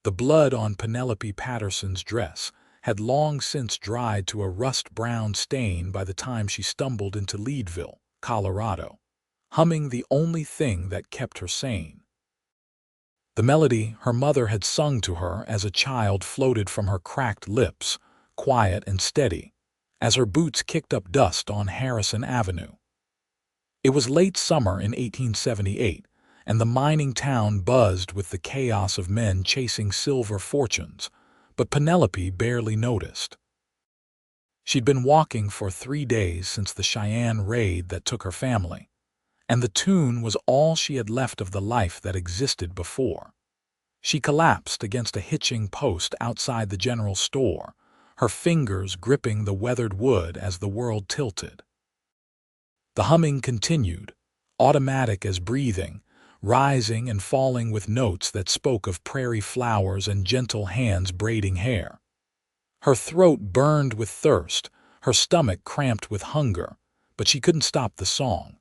The blood on Penelope Patterson's dress had long since dried to a rust-brown stain by the time she stumbled into Leadville, Colorado, humming the only thing that kept her sane. The melody her mother had sung to her as a child floated from her cracked lips, quiet and steady, as her boots kicked up dust on Harrison Avenue. It was late summer in 1878, and the mining town buzzed with the chaos of men chasing silver fortunes, but Penelope barely noticed. She'd been walking for 3 days since the Cheyenne raid that took her family, and the tune was all she had left of the life that existed before. She collapsed against a hitching post outside the general store, her fingers gripping the weathered wood as the world tilted. The humming continued, automatic as breathing, rising and falling with notes that spoke of prairie flowers and gentle hands braiding hair. Her throat burned with thirst, her stomach cramped with hunger, but she couldn't stop the song.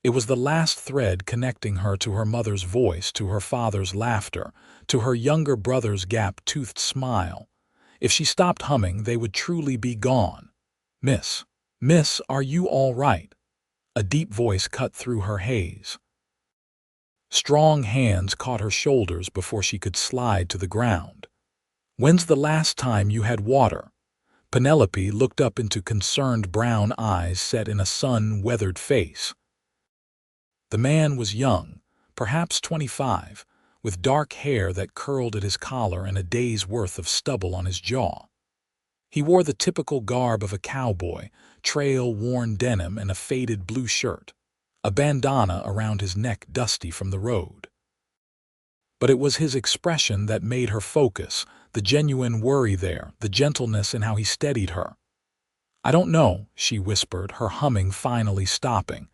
It was the last thread connecting her to her mother's voice, to her father's laughter, to her younger brother's gap-toothed smile. If she stopped humming, they would truly be gone. Miss, are you all right?" A deep voice cut through her haze. Strong hands caught her shoulders before she could slide to the ground. "When's the last time you had water?" Penelope looked up into concerned brown eyes set in a sun-weathered face. The man was young, perhaps 25, with dark hair that curled at his collar and a day's worth of stubble on his jaw. He wore the typical garb of a cowboy, trail-worn denim and a faded blue shirt, a bandana around his neck dusty from the road. But it was his expression that made her focus, the genuine worry there, the gentleness in how he steadied her. "I don't know," she whispered, her humming finally stopping.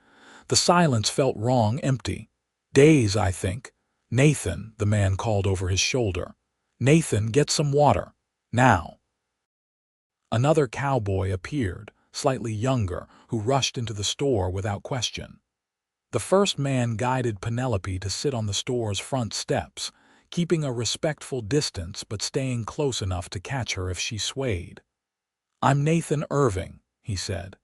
The silence felt wrong, empty. "Days, I think." "Nathan," the man called over his shoulder. "Nathan, get some water. Now." Another cowboy appeared, slightly younger, who rushed into the store without question. The first man guided Penelope to sit on the store's front steps, keeping a respectful distance but staying close enough to catch her if she swayed. "I'm Nathan Irving," he said.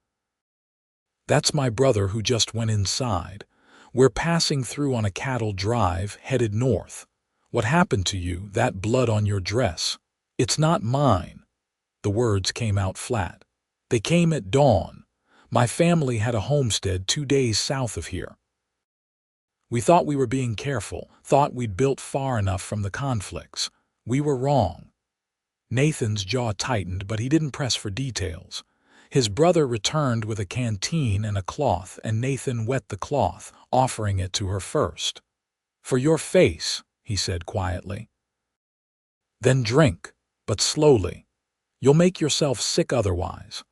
"That's my brother who just went inside. We're passing through on a cattle drive, headed north. What happened to you, that blood on your dress?" "It's not mine." The words came out flat. "They came at dawn. My family had a homestead 2 days south of here. We thought we were being careful, thought we'd built far enough from the conflicts. We were wrong." Nathan's jaw tightened, but he didn't press for details. His brother returned with a canteen and a cloth, and Nathan wet the cloth, offering it to her first. "For your face," he said quietly. "Then drink, but slowly. You'll make yourself sick otherwise."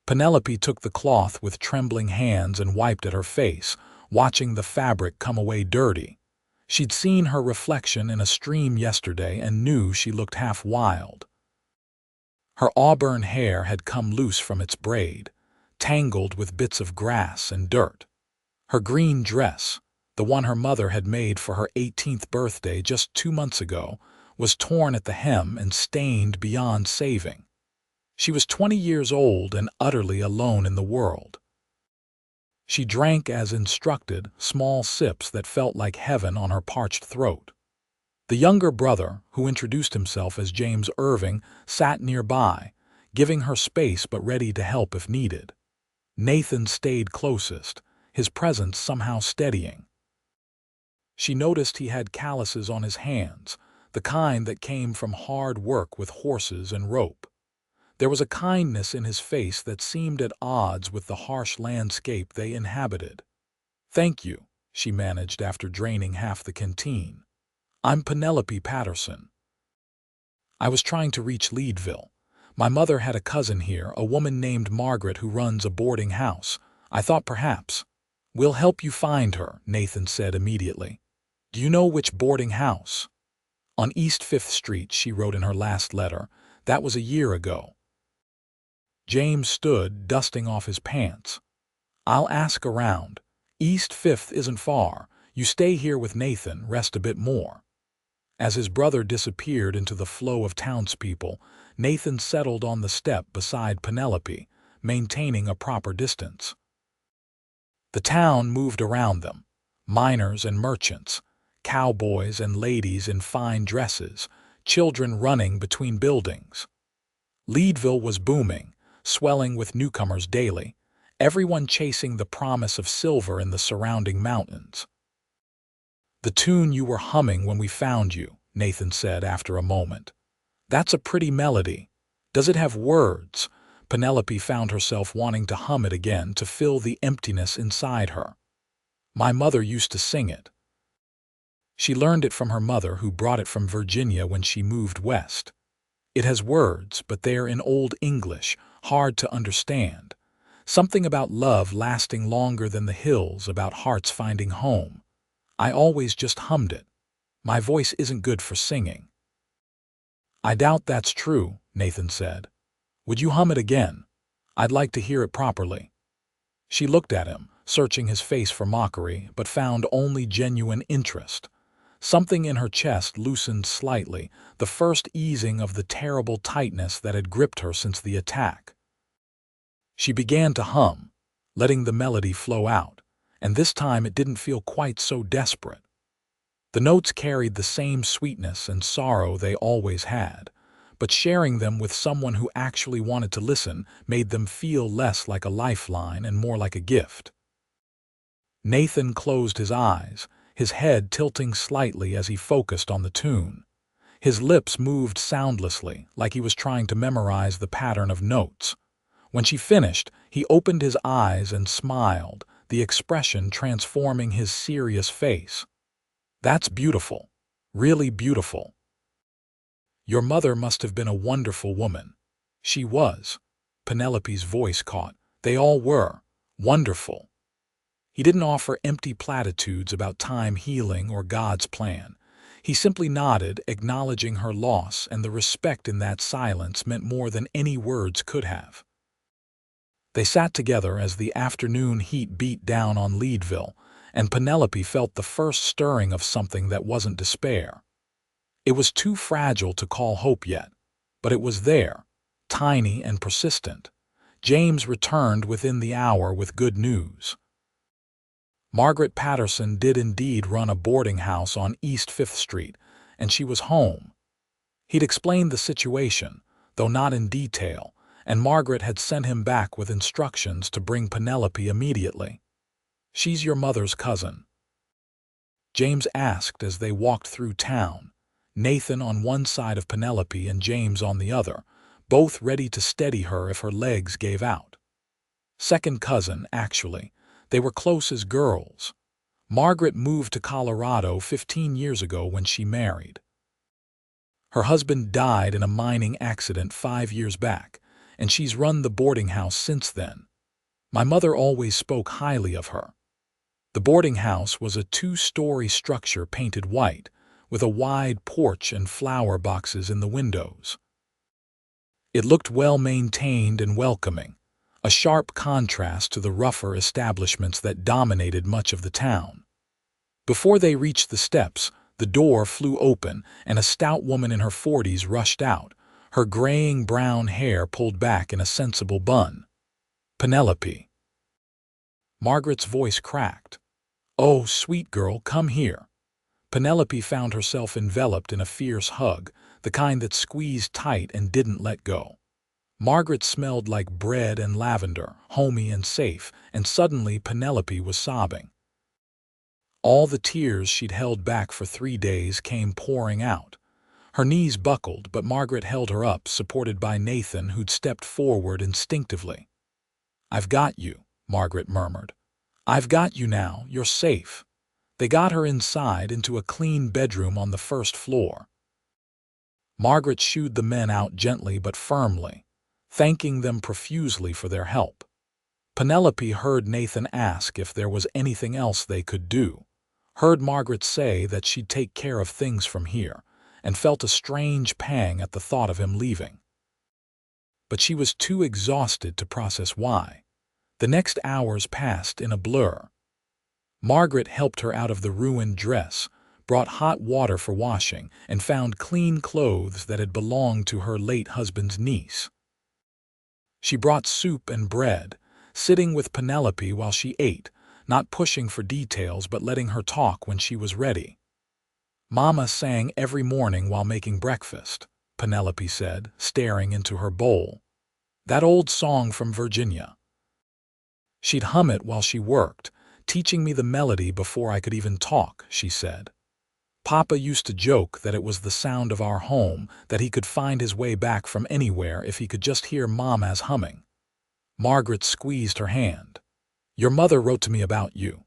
Penelope took the cloth with trembling hands and wiped at her face, watching the fabric come away dirty. She'd seen her reflection in a stream yesterday and knew she looked half wild. Her auburn hair had come loose from its braid, tangled with bits of grass and dirt. Her green dress, the one her mother had made for her 18th birthday just 2 months ago, was torn at the hem and stained beyond saving. She was 20 years old and utterly alone in the world. She drank as instructed, small sips that felt like heaven on her parched throat. The younger brother, who introduced himself as James Irving, sat nearby, giving her space but ready to help if needed. Nathan stayed closest, his presence somehow steadying. She noticed he had calluses on his hands, the kind that came from hard work with horses and rope. There was a kindness in his face that seemed at odds with the harsh landscape they inhabited. "Thank you," she managed after draining half the canteen. "I'm Penelope Patterson. I was trying to reach Leadville. My mother had a cousin here, a woman named Margaret who runs a boarding house. I thought perhaps—" "We'll help you find her," Nathan said immediately. "Do you know which boarding house?" "On East 5th Street," she wrote in her last letter. "That was a year ago." James stood, dusting off his pants. "I'll ask around. East 5th isn't far. You stay here with Nathan, rest a bit more." As his brother disappeared into the flow of townspeople, Nathan settled on the step beside Penelope, maintaining a proper distance. The town moved around them, miners and merchants, cowboys and ladies in fine dresses, children running between buildings. Leadville was booming, swelling with newcomers daily, everyone chasing the promise of silver in the surrounding mountains. "The tune you were humming when we found you," Nathan said after a moment. "That's a pretty melody. Does it have words?" Penelope found herself wanting to hum it again to fill the emptiness inside her. "My mother used to sing it. She learned it from her mother, who brought it from Virginia when she moved west. It has words, but they're in Old English, hard to understand. Something about love lasting longer than the hills, about hearts finding home. I always just hummed it. My voice isn't good for singing." "I doubt that's true," Nathan said. "Would you hum it again? I'd like to hear it properly." She looked at him, searching his face for mockery, but found only genuine interest. Something in her chest loosened slightly, the first easing of the terrible tightness that had gripped her since the attack. She began to hum, letting the melody flow out, and this time it didn't feel quite so desperate. The notes carried the same sweetness and sorrow they always had, but sharing them with someone who actually wanted to listen made them feel less like a lifeline and more like a gift. Nathan closed his eyes, his head tilting slightly as he focused on the tune. His lips moved soundlessly, like he was trying to memorize the pattern of notes. When she finished, he opened his eyes and smiled, the expression transforming his serious face. "That's beautiful. Really beautiful. Your mother must have been a wonderful woman." "She was." Penelope's voice caught. "They all were. Wonderful." He didn't offer empty platitudes about time healing or God's plan. He simply nodded, acknowledging her loss, and the respect in that silence meant more than any words could have. They sat together as the afternoon heat beat down on Leadville, and Penelope felt the first stirring of something that wasn't despair. It was too fragile to call hope yet, but it was there, tiny and persistent. James returned within the hour with good news. Margaret Patterson did indeed run a boarding house on East 5th Street, and she was home. He'd explained the situation, though not in detail, and Margaret had sent him back with instructions to bring Penelope immediately. "She's your mother's cousin?" James asked as they walked through town, Nathan on one side of Penelope and James on the other, both ready to steady her if her legs gave out. "Second cousin, actually. They were close as girls. Margaret moved to Colorado 15 years ago when she married. Her husband died in a mining accident 5 years back, and she's run the boarding house since then. My mother always spoke highly of her." The boarding house was a 2-story structure painted white, with a wide porch and flower boxes in the windows. It looked well-maintained and welcoming, a sharp contrast to the rougher establishments that dominated much of the town. Before they reached the steps, the door flew open and a stout woman in her 40s rushed out, her graying brown hair pulled back in a sensible bun. "Penelope." Margaret's voice cracked. "Oh, sweet girl, come here." Penelope found herself enveloped in a fierce hug, the kind that squeezed tight and didn't let go. Margaret smelled like bread and lavender, homey and safe, and suddenly Penelope was sobbing. All the tears she'd held back for 3 days came pouring out. Her knees buckled, but Margaret held her up, supported by Nathan, who'd stepped forward instinctively. "I've got you," Margaret murmured. "I've got you now, you're safe." They got her inside into a clean bedroom on the 1st floor. Margaret shooed the men out gently but firmly, thanking them profusely for their help. Penelope heard Nathan ask if there was anything else they could do, heard Margaret say that she'd take care of things from here, and felt a strange pang at the thought of him leaving. But she was too exhausted to process why. The next hours passed in a blur. Margaret helped her out of the ruined dress, brought hot water for washing, and found clean clothes that had belonged to her late husband's niece. She brought soup and bread, sitting with Penelope while she ate, not pushing for details but letting her talk when she was ready. "Mama sang every morning while making breakfast," Penelope said, staring into her bowl. "That old song from Virginia. She'd hum it while she worked, teaching me the melody before I could even talk," she said. "Papa used to joke that it was the sound of our home, that he could find his way back from anywhere if he could just hear Mama's humming." Margaret squeezed her hand. "Your mother wrote to me about you.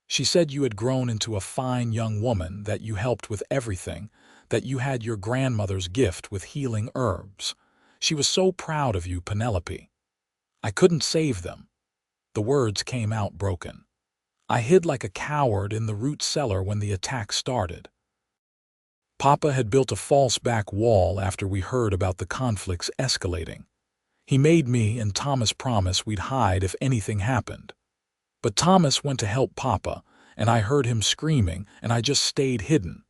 She said you had grown into a fine young woman, that you helped with everything, that you had your grandmother's gift with healing herbs. She was so proud of you, Penelope. I couldn't save them." The words came out broken. "I hid like a coward in the root cellar when the attack started. Papa had built a false back wall after we heard about the conflicts escalating. He made me and Thomas promise we'd hide if anything happened. But Thomas went to help Papa, and I heard him screaming, and I just stayed hidden.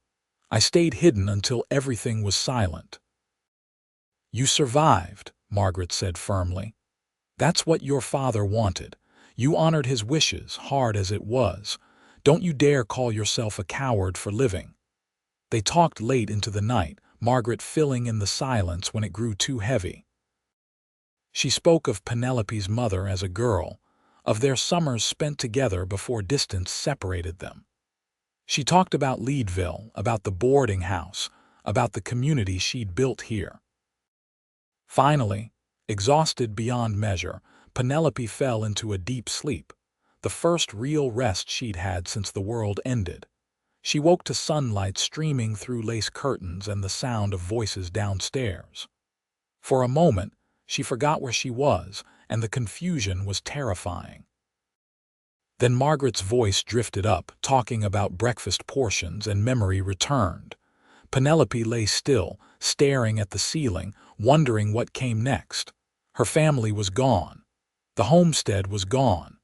I stayed hidden until everything was silent." "You survived," Margaret said firmly. "That's what your father wanted. You honored his wishes, hard as it was. Don't you dare call yourself a coward for living." They talked late into the night, Margaret filling in the silence when it grew too heavy. She spoke of Penelope's mother as a girl, of their summers spent together before distance separated them. She talked about Leadville, about the boarding house, about the community she'd built here. Finally, exhausted beyond measure, Penelope fell into a deep sleep, the first real rest she'd had since the world ended. She woke to sunlight streaming through lace curtains and the sound of voices downstairs. For a moment, she forgot where she was, and the confusion was terrifying. Then Margaret's voice drifted up, talking about breakfast portions, and memory returned. Penelope lay still, staring at the ceiling, wondering what came next. Her family was gone. The homestead was gone.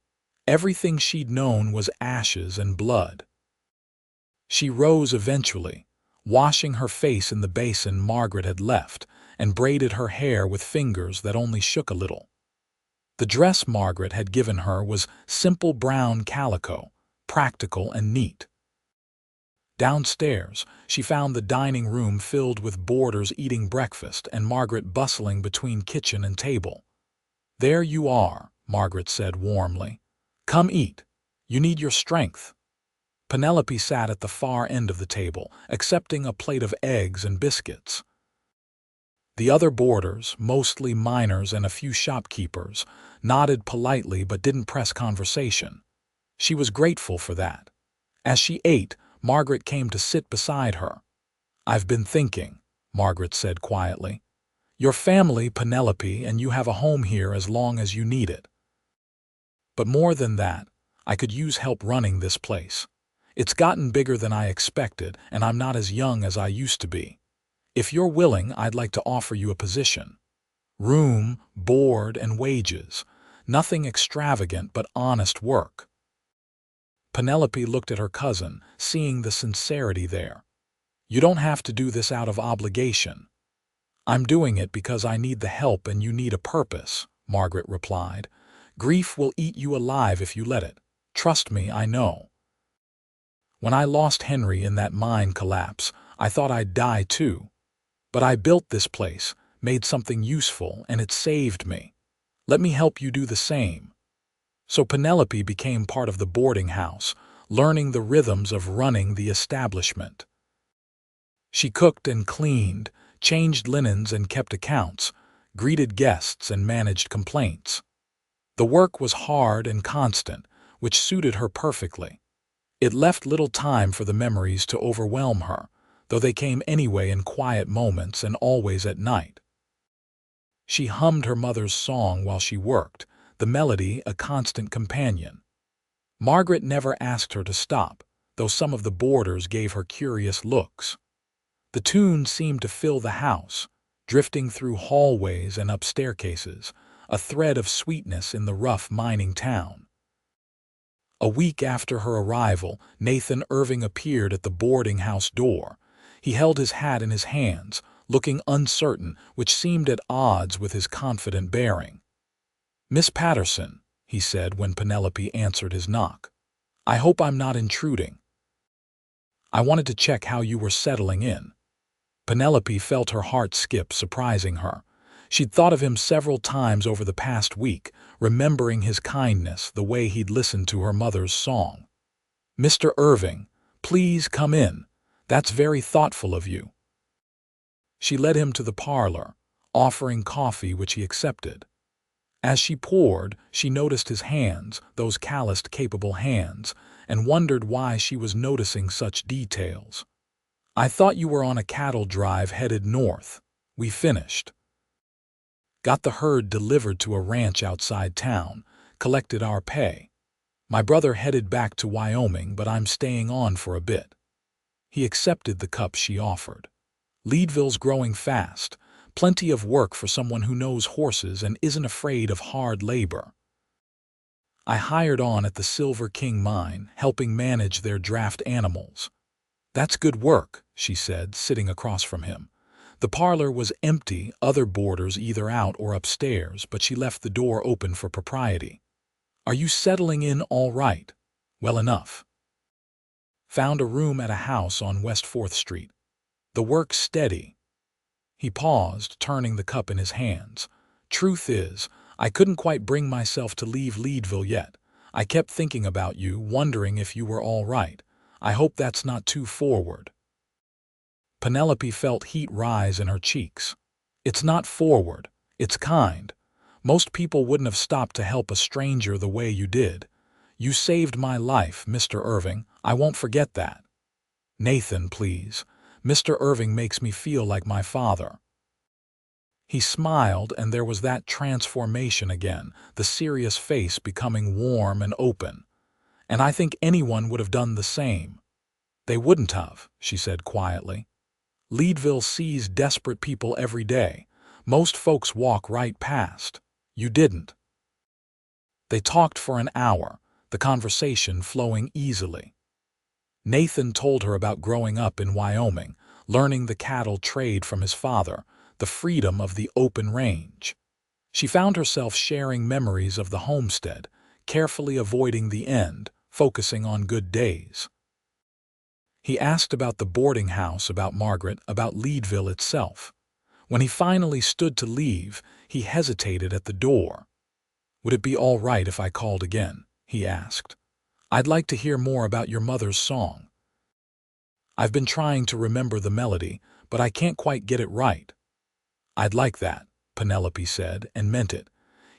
Everything she'd known was ashes and blood. She rose eventually, washing her face in the basin Margaret had left, and braided her hair with fingers that only shook a little. The dress Margaret had given her was simple brown calico, practical and neat. Downstairs, she found the dining room filled with boarders eating breakfast and Margaret bustling between kitchen and table. "There you are," Margaret said warmly. "Come eat. You need your strength." Penelope sat at the far end of the table, accepting a plate of eggs and biscuits. The other boarders, mostly miners and a few shopkeepers, nodded politely but didn't press conversation. She was grateful for that. As she ate, Margaret came to sit beside her. "I've been thinking," Margaret said quietly. "Your family, Penelope, and you have a home here as long as you need it. But more than that, I could use help running this place. It's gotten bigger than I expected, and I'm not as young as I used to be. If you're willing, I'd like to offer you a position. Room, board, and wages. Nothing extravagant but honest work." Penelope looked at her cousin, seeing the sincerity there. "You don't have to do this out of obligation." "I'm doing it because I need the help and you need a purpose," Margaret replied. "Grief will eat you alive if you let it. Trust me, I know. When I lost Henry in that mine collapse, I thought I'd die too. But I built this place, made something useful, and it saved me. Let me help you do the same." So Penelope became part of the boarding house, learning the rhythms of running the establishment. She cooked and cleaned, changed linens and kept accounts, greeted guests and managed complaints. The work was hard and constant, which suited her perfectly. It left little time for the memories to overwhelm her, though they came anyway in quiet moments and always at night. She hummed her mother's song while she worked, the melody a constant companion. Margaret never asked her to stop, though some of the boarders gave her curious looks. The tune seemed to fill the house, drifting through hallways and up staircases, a thread of sweetness in the rough mining town. A week after her arrival, Nathan Irving appeared at the boarding house door. He held his hat in his hands, looking uncertain, which seemed at odds with his confident bearing. "Miss Patterson," he said when Penelope answered his knock. "I hope I'm not intruding. I wanted to check how you were settling in." Penelope felt her heart skip, surprising her. She'd thought of him several times over the past week, remembering his kindness, the way he'd listened to her mother's song. "Mr. Irving, please come in. That's very thoughtful of you." She led him to the parlor, offering coffee, which he accepted. As she poured, she noticed his hands, those calloused, capable hands, and wondered why she was noticing such details. "I thought you were on a cattle drive headed north. We finished. Got the herd delivered to a ranch outside town, collected our pay. My brother headed back to Wyoming, but I'm staying on for a bit." He accepted the cup she offered. "Leadville's growing fast. Plenty of work for someone who knows horses and isn't afraid of hard labor. I hired on at the Silver King mine, helping manage their draft animals." "That's good work," she said, sitting across from him. The parlor was empty, other boarders either out or upstairs, but she left the door open for propriety. "Are you settling in all right?" "Well enough. Found a room at a house on West 4th Street. The work's steady." He paused, turning the cup in his hands. "Truth is, I couldn't quite bring myself to leave Leadville yet. I kept thinking about you, wondering if you were all right. I hope that's not too forward." Penelope felt heat rise in her cheeks. "It's not forward. It's kind. Most people wouldn't have stopped to help a stranger the way you did. You saved my life, Mr. Irving. I won't forget that." "Nathan, please. Mr. Irving makes me feel like my father." He smiled, and there was that transformation again, the serious face becoming warm and open. "And I think anyone would have done the same." "They wouldn't have," she said quietly. "Leadville sees desperate people every day. Most folks walk right past. You didn't." They talked for an hour, the conversation flowing easily. Nathan told her about growing up in Wyoming, learning the cattle trade from his father, the freedom of the open range. She found herself sharing memories of the homestead, carefully avoiding the end, focusing on good days. He asked about the boarding house, about Margaret, about Leadville itself. When he finally stood to leave, he hesitated at the door. "Would it be all right if I called again?" he asked. "I'd like to hear more about your mother's song. I've been trying to remember the melody, but I can't quite get it right." "I'd like that," Penelope said, and meant it.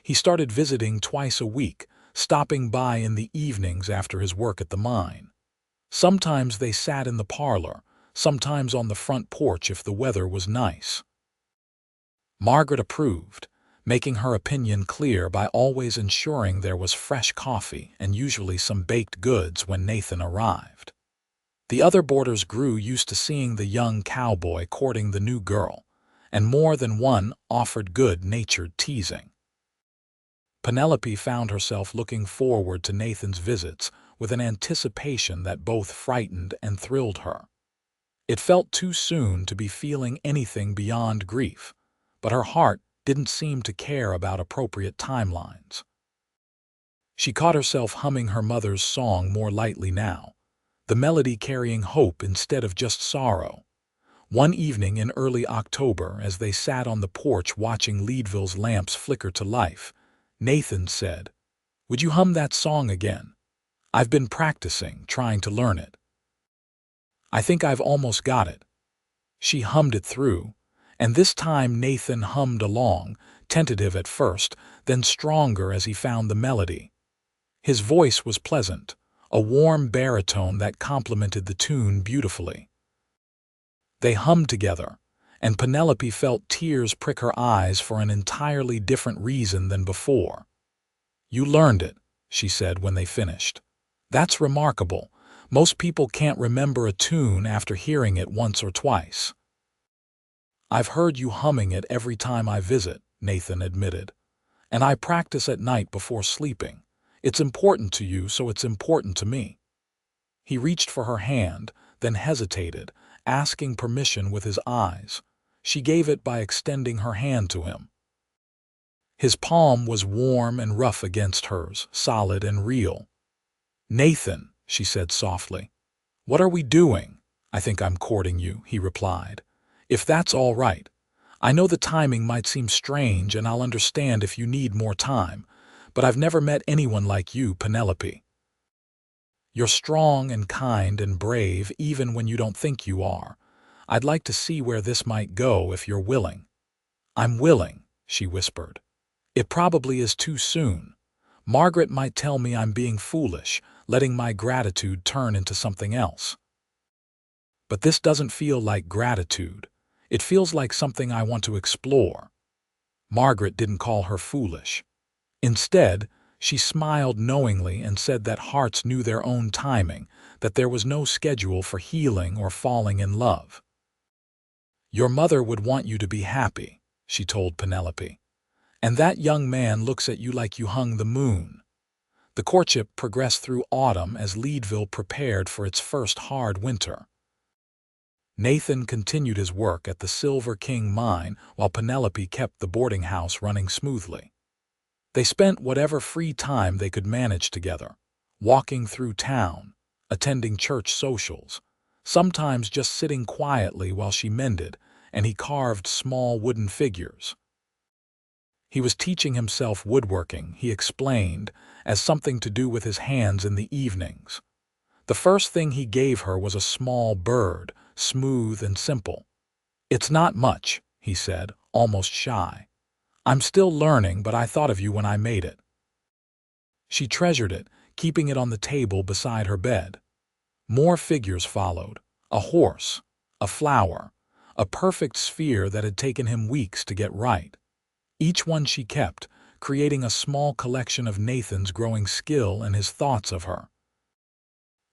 He started visiting twice a week, stopping by in the evenings after his work at the mine. Sometimes they sat in the parlor, sometimes on the front porch if the weather was nice. Margaret approved, making her opinion clear by always ensuring there was fresh coffee and usually some baked goods when Nathan arrived. The other boarders grew used to seeing the young cowboy courting the new girl, and more than one offered good-natured teasing. Penelope found herself looking forward to Nathan's visits with an anticipation that both frightened and thrilled her. It felt too soon to be feeling anything beyond grief, but her heart didn't seem to care about appropriate timelines. She caught herself humming her mother's song more lightly now, the melody carrying hope instead of just sorrow. One evening in early October, as they sat on the porch watching Leadville's lamps flicker to life, Nathan said, "Would you hum that song again? I've been practicing, trying to learn it. I think I've almost got it." She hummed it through, and this time Nathan hummed along, tentative at first, then stronger as he found the melody. His voice was pleasant, a warm baritone that complemented the tune beautifully. They hummed together, and Penelope felt tears prick her eyes for an entirely different reason than before. "You learned it," she said when they finished. "That's remarkable. Most people can't remember a tune after hearing it once or twice." "I've heard you humming it every time I visit," Nathan admitted. "And I practice at night before sleeping. It's important to you, so it's important to me." He reached for her hand, then hesitated, asking permission with his eyes. She gave it by extending her hand to him. His palm was warm and rough against hers, solid and real. "Nathan," she said softly. "What are we doing?" "I think I'm courting you," he replied. "If that's all right. I know the timing might seem strange, and I'll understand if you need more time, but I've never met anyone like you, Penelope. You're strong and kind and brave even when you don't think you are. I'd like to see where this might go if you're willing." "I'm willing," she whispered. "It probably is too soon. Margaret might tell me I'm being foolish, letting my gratitude turn into something else. But this doesn't feel like gratitude. It feels like something I want to explore." Margaret didn't call her foolish. Instead, she smiled knowingly and said that hearts knew their own timing, that there was no schedule for healing or falling in love. "Your mother would want you to be happy," she told Penelope. "And that young man looks at you like you hung the moon." The courtship progressed through autumn as Leadville prepared for its first hard winter. Nathan continued his work at the Silver King mine while Penelope kept the boarding house running smoothly. They spent whatever free time they could manage together, walking through town, attending church socials, sometimes just sitting quietly while she mended and he carved small wooden figures. He was teaching himself woodworking, he explained, as something to do with his hands in the evenings. The first thing he gave her was a small bird, smooth and simple. "It's not much," he said, almost shy. "I'm still learning, but I thought of you when I made it." She treasured it, keeping it on the table beside her bed. More figures followed: a horse, a flower, a perfect sphere that had taken him weeks to get right. Each one she kept, creating a small collection of Nathan's growing skill and his thoughts of her.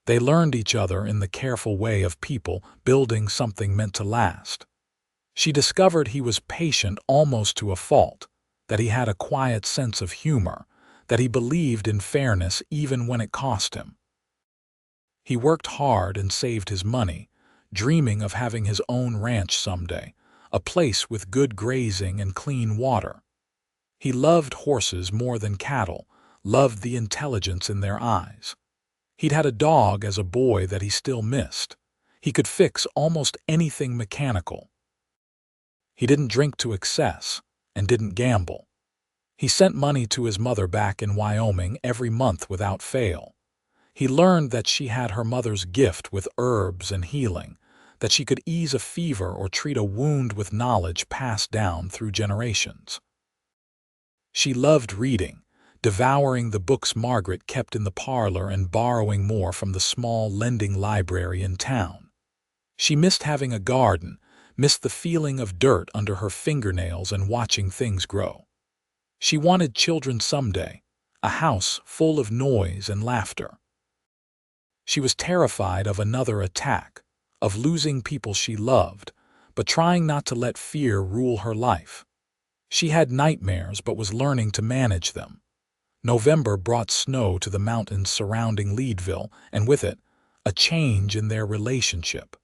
They learned each other in the careful way of people building something meant to last. She discovered he was patient almost to a fault, that he had a quiet sense of humor, that he believed in fairness even when it cost him. He worked hard and saved his money, dreaming of having his own ranch someday, a place with good grazing and clean water. He loved horses more than cattle, loved the intelligence in their eyes. He'd had a dog as a boy that he still missed. He could fix almost anything mechanical. He didn't drink to excess and didn't gamble. He sent money to his mother back in Wyoming every month without fail. He learned that she had her mother's gift with herbs and healing, that she could ease a fever or treat a wound with knowledge passed down through generations. She loved reading, devouring the books Margaret kept in the parlor and borrowing more from the small lending library in town. She missed having a garden, missed the feeling of dirt under her fingernails and watching things grow. She wanted children someday, a house full of noise and laughter. She was terrified of another attack, of losing people she loved, but trying not to let fear rule her life. She had nightmares but was learning to manage them. November brought snow to the mountains surrounding Leadville, and with it, a change in their relationship.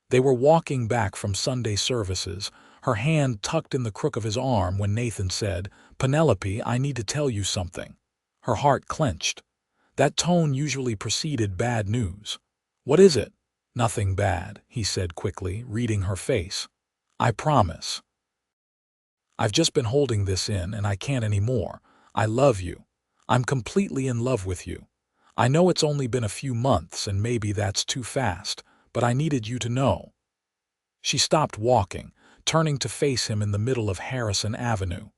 They were walking back from Sunday services, her hand tucked in the crook of his arm when Nathan said, "Penelope, I need to tell you something." Her heart clenched. That tone usually preceded bad news. "What is it?" "Nothing bad," he said quickly, reading her face. "I promise. I've just been holding this in and I can't anymore. I love you. I'm completely in love with you. I know it's only been a few months and maybe that's too fast, but I needed you to know." She stopped walking, turning to face him in the middle of Harrison Avenue.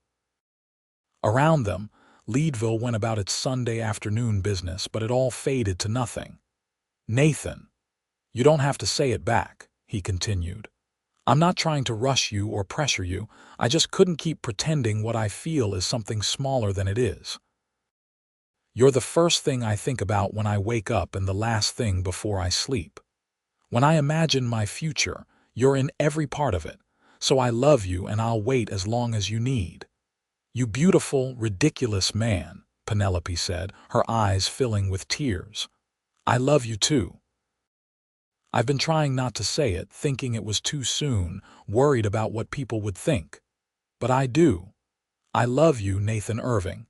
Around them, Leadville went about its Sunday afternoon business, but it all faded to nothing. "Nathan, you don't have to say it back," he continued. "I'm not trying to rush you or pressure you. I just couldn't keep pretending what I feel is something smaller than it is. You're the first thing I think about when I wake up and the last thing before I sleep. When I imagine my future, you're in every part of it. So I love you and I'll wait as long as you need. You beautiful, ridiculous man, Penelope said, her eyes filling with tears. "I love you too." I've been trying not to say it, thinking it was too soon, worried about what people would think. But I do. I love you, Nathan Irving.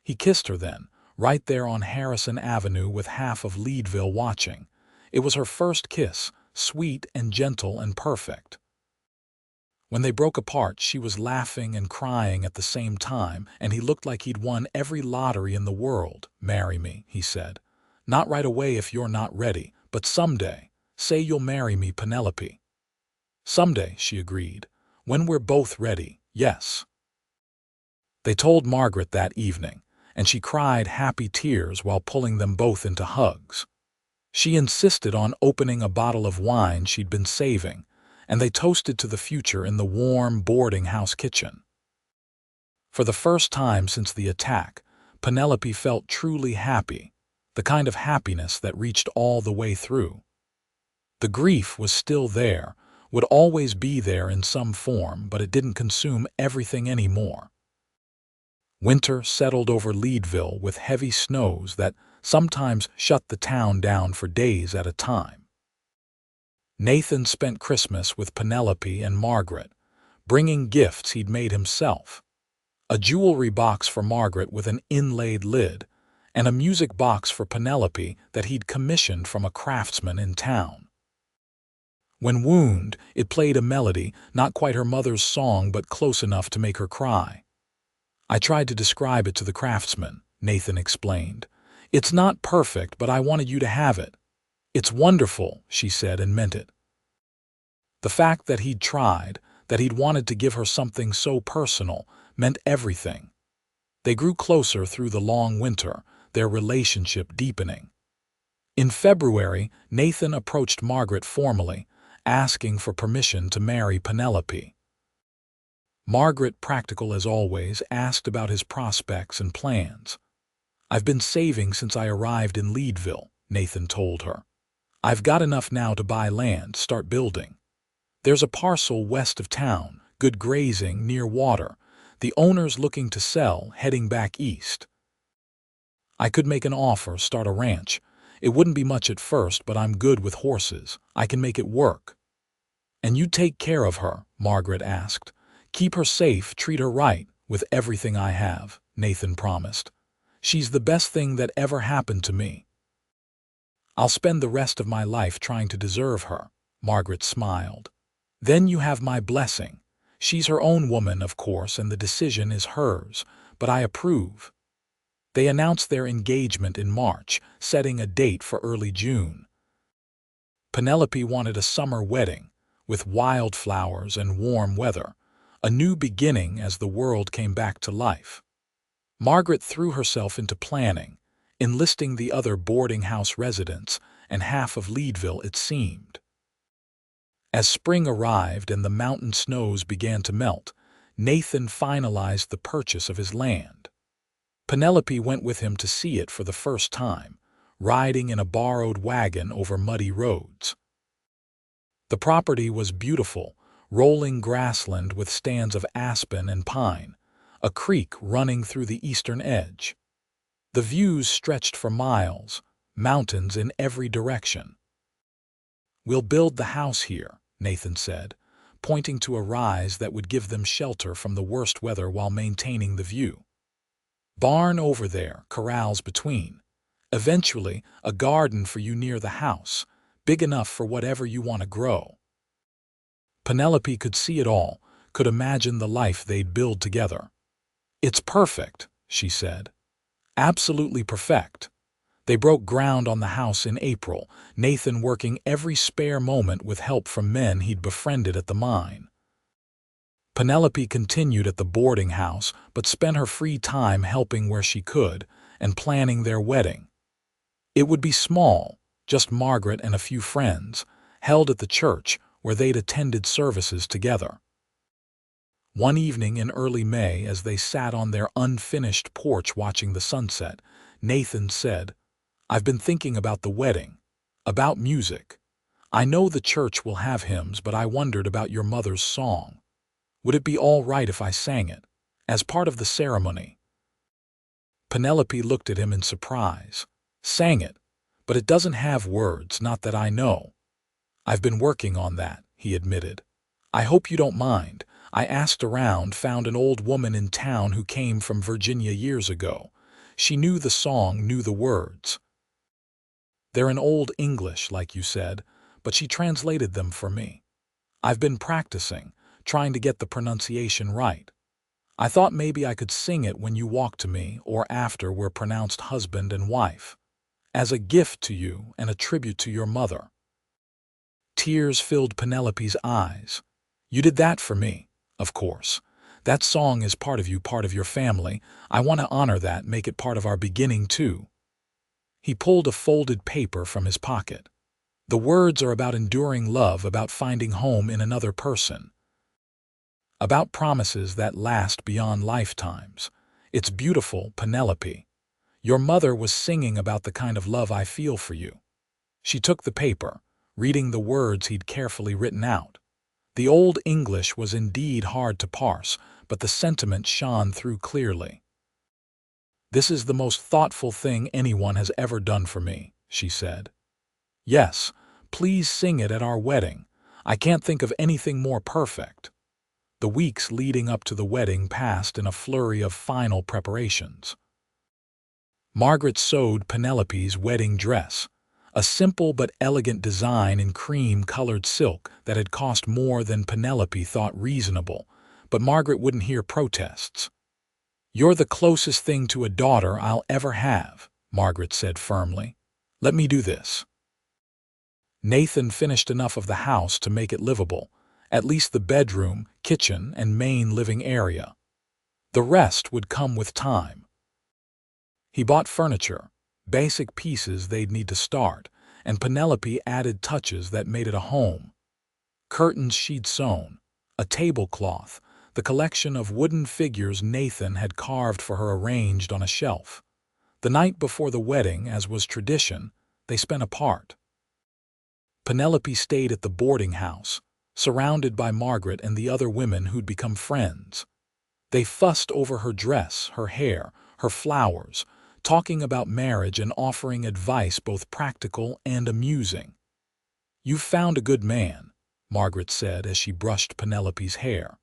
He kissed her then, right there on Harrison Avenue with half of Leadville watching. It was her first kiss, sweet and gentle and perfect. When they broke apart, she was laughing and crying at the same time, and he looked like he'd won every lottery in the world. "Marry me," he said. "Not right away if you're not ready, but someday. Say you'll marry me, Penelope." "Someday," she agreed. "When we're both ready, yes." They told Margaret that evening, and she cried happy tears while pulling them both into hugs. She insisted on opening a bottle of wine she'd been saving, and they toasted to the future in the warm boarding house kitchen. For the first time since the attack, Penelope felt truly happy, the kind of happiness that reached all the way through. The grief was still there, would always be there in some form, but it didn't consume everything anymore. Winter settled over Leadville with heavy snows that sometimes shut the town down for days at a time. Nathan spent Christmas with Penelope and Margaret, bringing gifts he'd made himself. A jewelry box for Margaret with an inlaid lid, and a music box for Penelope that he'd commissioned from a craftsman in town. When wound, it played a melody, not quite her mother's song but close enough to make her cry. "I tried to describe it to the craftsman," Nathan explained. "It's not perfect, but I wanted you to have it." "It's wonderful," she said, and meant it. The fact that he'd tried, that he'd wanted to give her something so personal, meant everything. They grew closer through the long winter, their relationship deepening. In February, Nathan approached Margaret formally, asking for permission to marry Penelope. Margaret, practical as always, asked about his prospects and plans. "I've been saving since I arrived in Leadville," Nathan told her. "I've got enough now to buy land, start building. There's a parcel west of town, good grazing, near water. The owner's looking to sell, heading back east. I could make an offer, start a ranch. It wouldn't be much at first, but I'm good with horses. I can make it work." "And you take care of her?" Margaret asked. "Keep her safe, treat her right, with everything I have," Nathan promised. "She's the best thing that ever happened to me." "I'll spend the rest of my life trying to deserve her," Margaret smiled. "Then you have my blessing. She's her own woman, of course, and the decision is hers, but I approve." They announced their engagement in March, setting a date for early June. Penelope wanted a summer wedding, with wildflowers and warm weather, a new beginning as the world came back to life. Margaret threw herself into planning, enlisting the other boarding house residents and half of Leadville, it seemed. As spring arrived and the mountain snows began to melt, Nathan finalized the purchase of his land. Penelope went with him to see it for the first time, riding in a borrowed wagon over muddy roads. The property was beautiful, rolling grassland with stands of aspen and pine, a creek running through the eastern edge. The views stretched for miles, mountains in every direction. "We'll build the house here," Nathan said, pointing to a rise that would give them shelter from the worst weather while maintaining the view. "Barn over there, corrals between. Eventually, a garden for you near the house, big enough for whatever you want to grow." Penelope could see it all, could imagine the life they'd build together. "It's perfect," she said. "Absolutely perfect." They broke ground on the house in April, Nathan working every spare moment with help from men he'd befriended at the mine. Penelope continued at the boarding house, but spent her free time helping where she could and planning their wedding. It would be small, just Margaret and a few friends, held at the church where they'd attended services together. One evening in early May, as they sat on their unfinished porch watching the sunset, Nathan said, "I've been thinking about the wedding, about music. I know the church will have hymns, but I wondered about your mother's song. Would it be all right if I sang it, as part of the ceremony?" Penelope looked at him in surprise. "Sang it, but it doesn't have words, not that I know." "I've been working on that," he admitted. "I hope you don't mind. I asked around, found an old woman in town who came from Virginia years ago. She knew the song, knew the words. They're in Old English, like you said, but she translated them for me. I've been practicing, trying to get the pronunciation right. I thought maybe I could sing it when you walk to me or after we're pronounced husband and wife, as a gift to you and a tribute to your mother." Tears filled Penelope's eyes. "You did that for me, of course. That song is part of you, part of your family. I want to honor that, make it part of our beginning, too." He pulled a folded paper from his pocket. "The words are about enduring love, about finding home in another person, about promises that last beyond lifetimes. It's beautiful, Penelope. Your mother was singing about the kind of love I feel for you." She took the paper, reading the words he'd carefully written out. The Old English was indeed hard to parse, but the sentiment shone through clearly. "This is the most thoughtful thing anyone has ever done for me," she said. "Yes, please sing it at our wedding. I can't think of anything more perfect." The weeks leading up to the wedding passed in a flurry of final preparations. Margaret sewed Penelope's wedding dress, a simple but elegant design in cream-colored silk that had cost more than Penelope thought reasonable, but Margaret wouldn't hear protests. "You're the closest thing to a daughter I'll ever have," Margaret said firmly. "Let me do this." Nathan finished enough of the house to make it livable, at least the bedroom, kitchen, and main living area. The rest would come with time. He bought furniture, basic pieces they'd need to start, and Penelope added touches that made it a home. Curtains she'd sewn, a tablecloth, the collection of wooden figures Nathan had carved for her arranged on a shelf. The night before the wedding, as was tradition, they spent apart. Penelope stayed at the boarding house, surrounded by Margaret and the other women who'd become friends. They fussed over her dress, her hair, her flowers, talking about marriage and offering advice both practical and amusing. "You've found a good man," Margaret said as she brushed Penelope's hair.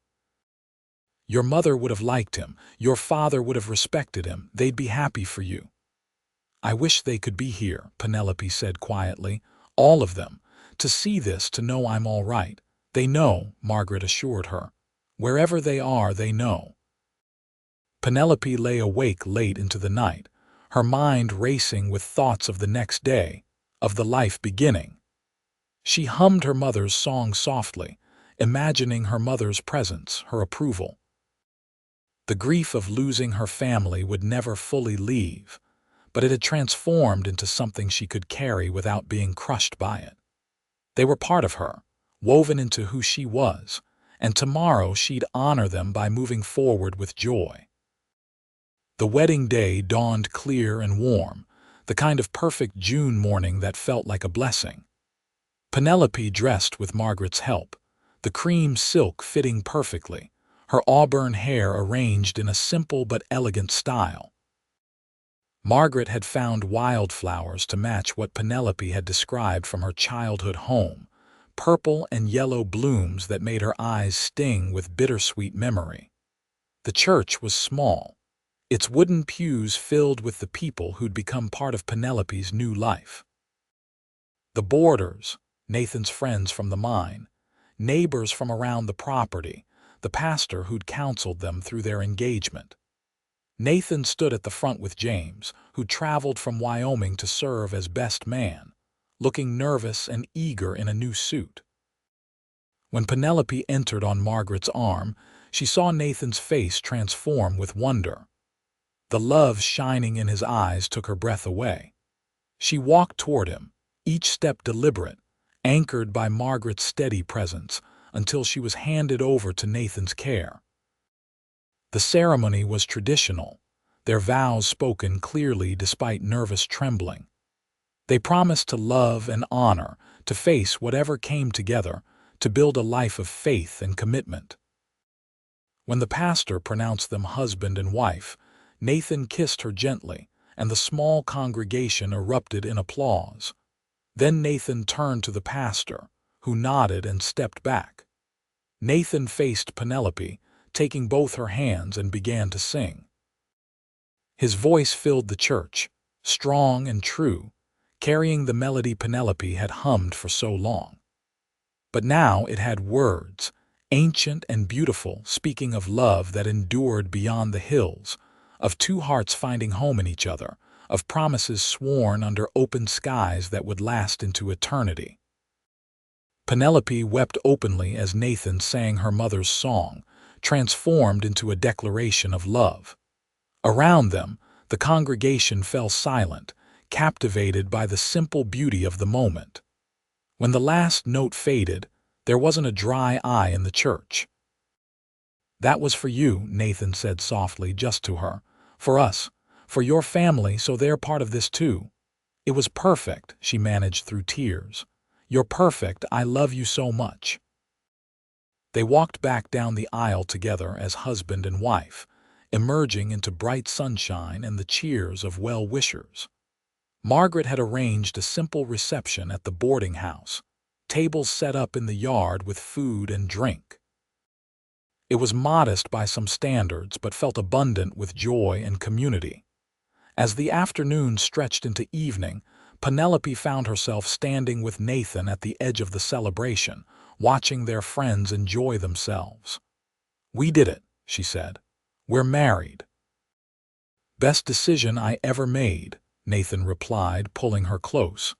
"Your mother would have liked him. Your father would have respected him. They'd be happy for you." "I wish they could be here," Penelope said quietly. "All of them. To see this, to know I'm all right." "They know," Margaret assured her. "Wherever they are, they know." Penelope lay awake late into the night, her mind racing with thoughts of the next day, of the life beginning. She hummed her mother's song softly, imagining her mother's presence, her approval. The grief of losing her family would never fully leave, but it had transformed into something she could carry without being crushed by it. They were part of her, woven into who she was, and tomorrow she'd honor them by moving forward with joy. The wedding day dawned clear and warm, the kind of perfect June morning that felt like a blessing. Penelope dressed with Margaret's help, the cream silk fitting perfectly, her auburn hair arranged in a simple but elegant style. Margaret had found wildflowers to match what Penelope had described from her childhood home, purple and yellow blooms that made her eyes sting with bittersweet memory. The church was small, its wooden pews filled with the people who'd become part of Penelope's new life. The boarders, Nathan's friends from the mine, neighbors from around the property, the pastor who'd counseled them through their engagement. Nathan stood at the front with James, who traveled from Wyoming to serve as best man, looking nervous and eager in a new suit. When Penelope entered on Margaret's arm, she saw Nathan's face transform with wonder. The love shining in his eyes took her breath away. She walked toward him, each step deliberate, anchored by Margaret's steady presence, until she was handed over to Nathan's care. The ceremony was traditional, their vows spoken clearly despite nervous trembling. They promised to love and honor, to face whatever came together, to build a life of faith and commitment. When the pastor pronounced them husband and wife, Nathan kissed her gently, and the small congregation erupted in applause. Then Nathan turned to the pastor, who nodded and stepped back. Nathan faced Penelope, taking both her hands, and began to sing. His voice filled the church, strong and true, carrying the melody Penelope had hummed for so long. But now it had words, ancient and beautiful, speaking of love that endured beyond the hills, of two hearts finding home in each other, of promises sworn under open skies that would last into eternity. Penelope wept openly as Nathan sang her mother's song, transformed into a declaration of love. Around them, the congregation fell silent, captivated by the simple beauty of the moment. When the last note faded, there wasn't a dry eye in the church. "That was for you," Nathan said softly, just to her. "For us, for your family, so they're part of this too." "It was perfect," she managed through tears. "You're perfect, I love you so much." They walked back down the aisle together as husband and wife, emerging into bright sunshine and the cheers of well-wishers. Margaret had arranged a simple reception at the boarding house, tables set up in the yard with food and drink. It was modest by some standards, but felt abundant with joy and community. As the afternoon stretched into evening, Penelope found herself standing with Nathan at the edge of the celebration, watching their friends enjoy themselves. "We did it," she said. "We're married." "Best decision I ever made," Nathan replied, pulling her close.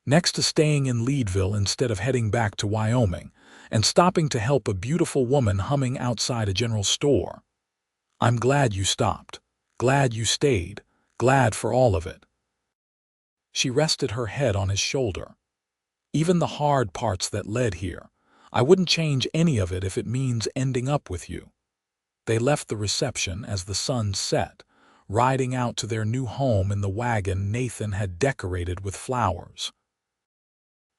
"Next to staying in Leadville instead of heading back to Wyoming, and stopping to help a beautiful woman humming outside a general store. I'm glad you stopped, glad you stayed, glad for all of it." She rested her head on his shoulder. "Even the hard parts that led here, I wouldn't change any of it if it means ending up with you." They left the reception as the sun set, riding out to their new home in the wagon Nathan had decorated with flowers.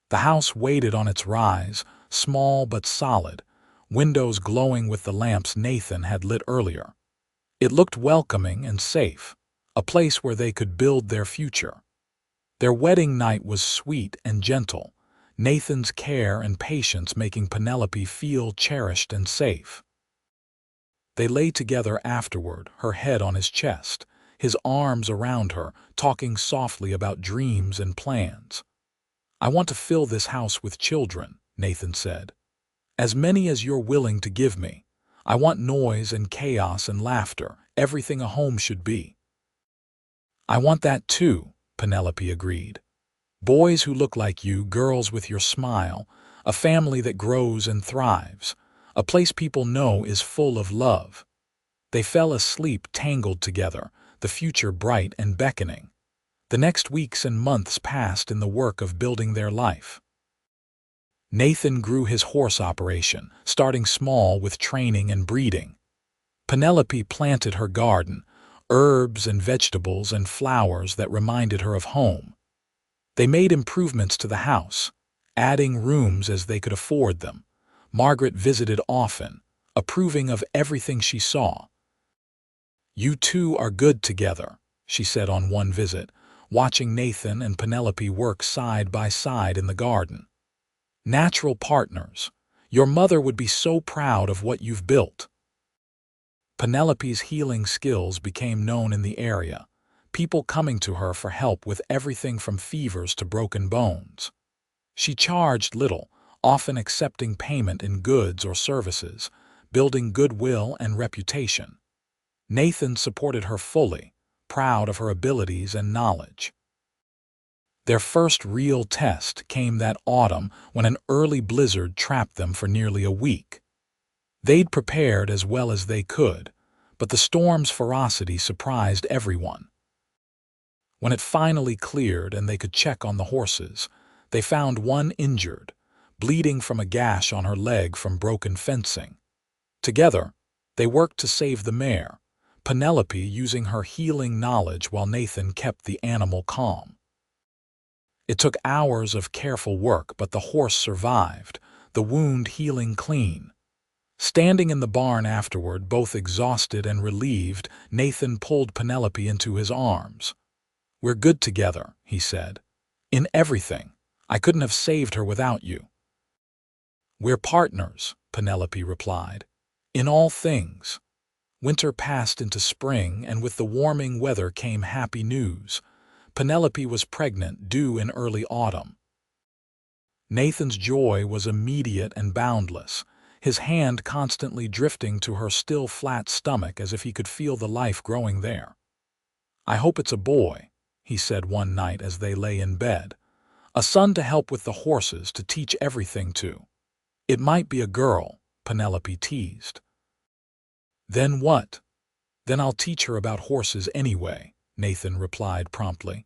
The house waited on its rise, small but solid, windows glowing with the lamps Nathan had lit earlier. It looked welcoming and safe, a place where they could build their future. Their wedding night was sweet and gentle, Nathan's care and patience making Penelope feel cherished and safe. They lay together afterward, her head on his chest, his arms around her, talking softly about dreams and plans. "I want to fill this house with children," Nathan said. "As many as you're willing to give me. I want noise and chaos and laughter, everything a home should be." "I want that too," Penelope agreed. "Boys who look like you, girls with your smile, a family that grows and thrives, a place people know is full of love." They fell asleep tangled together, the future bright and beckoning. The next weeks and months passed in the work of building their life. Nathan grew his horse operation, starting small with training and breeding. Penelope planted her garden, herbs and vegetables and flowers that reminded her of home. They made improvements to the house, adding rooms as they could afford them. Margaret visited often, approving of everything she saw. "You two are good together," she said on one visit, watching Nathan and Penelope work side by side in the garden. "Natural partners. Your mother would be so proud of what you've built." Penelope's healing skills became known in the area, people coming to her for help with everything from fevers to broken bones. She charged little, often accepting payment in goods or services, building goodwill and reputation. Nathan supported her fully, proud of her abilities and knowledge. Their first real test came that autumn when an early blizzard trapped them for nearly a week. They'd prepared as well as they could, but the storm's ferocity surprised everyone. When it finally cleared and they could check on the horses, they found one injured, bleeding from a gash on her leg from broken fencing. Together, they worked to save the mare, Penelope using her healing knowledge while Nathan kept the animal calm. It took hours of careful work, but the horse survived, the wound healing clean. Standing in the barn afterward, both exhausted and relieved, Nathan pulled Penelope into his arms. "We're good together," he said. "In everything. I couldn't have saved her without you." "We're partners," Penelope replied. "In all things." Winter passed into spring, and with the warming weather came happy news. Penelope was pregnant, due in early autumn. Nathan's joy was immediate and boundless, his hand constantly drifting to her still flat stomach as if he could feel the life growing there. "I hope it's a boy," he said one night as they lay in bed. "A son to help with the horses, to teach everything to." "It might be a girl," Penelope teased. "Then what?" "Then I'll teach her about horses anyway," Nathan replied promptly.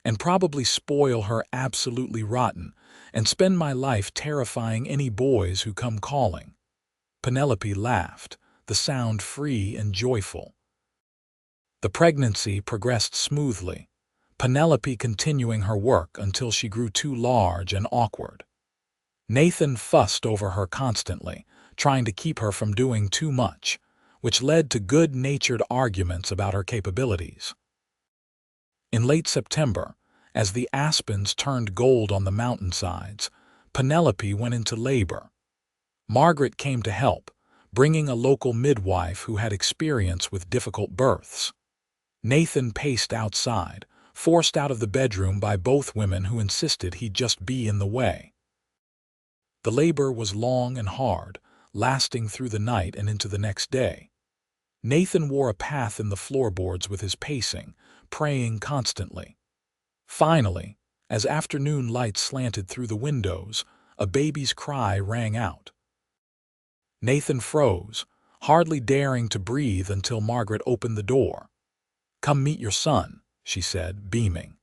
"And probably spoil her absolutely rotten, and spend my life terrifying any boys who come calling." Penelope laughed, the sound free and joyful. The pregnancy progressed smoothly, Penelope continuing her work until she grew too large and awkward. Nathan fussed over her constantly, trying to keep her from doing too much, which led to good-natured arguments about her capabilities. In late September, as the aspens turned gold on the mountainsides, Penelope went into labor. Margaret came to help, bringing a local midwife who had experience with difficult births. Nathan paced outside, forced out of the bedroom by both women who insisted he'd just be in the way. The labor was long and hard, lasting through the night and into the next day. Nathan wore a path in the floorboards with his pacing, praying constantly. Finally, as afternoon light slanted through the windows, a baby's cry rang out. Nathan froze, hardly daring to breathe until Margaret opened the door. "Come meet your son," she said, beaming.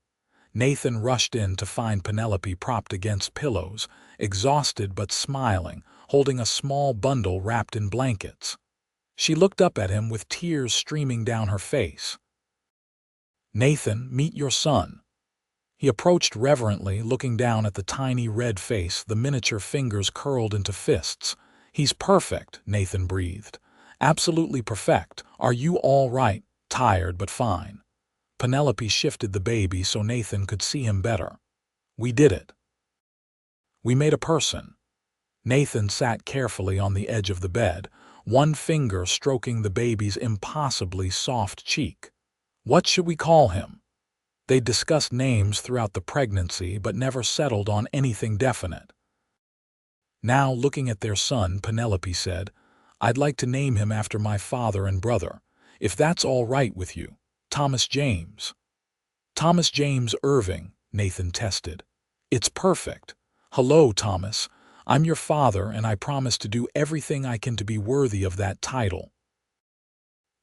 Nathan rushed in to find Penelope propped against pillows, exhausted but smiling, holding a small bundle wrapped in blankets. She looked up at him with tears streaming down her face. "Nathan, meet your son." He approached reverently, looking down at the tiny red face, the miniature fingers curled into fists. "He's perfect," Nathan breathed. "Absolutely perfect. Are you all right?" "Tired, but fine." Penelope shifted the baby so Nathan could see him better. "We did it. We made a person." Nathan sat carefully on the edge of the bed, one finger stroking the baby's impossibly soft cheek. "What should we call him?" They discussed names throughout the pregnancy but never settled on anything definite. Now, looking at their son, Penelope said, "I'd like to name him after my father and brother, if that's all right with you. Thomas James." "Thomas James Irving," Nathan tested. "It's perfect. Hello, Thomas. I'm your father, and I promise to do everything I can to be worthy of that title."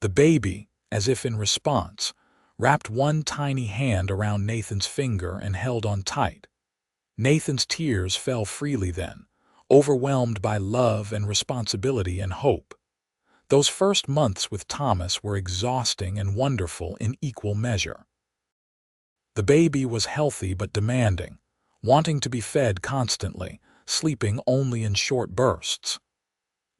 The baby, as if in response, wrapped one tiny hand around Nathan's finger and held on tight. Nathan's tears fell freely then, overwhelmed by love and responsibility and hope. Those first months with Thomas were exhausting and wonderful in equal measure. The baby was healthy but demanding, wanting to be fed constantly, sleeping only in short bursts.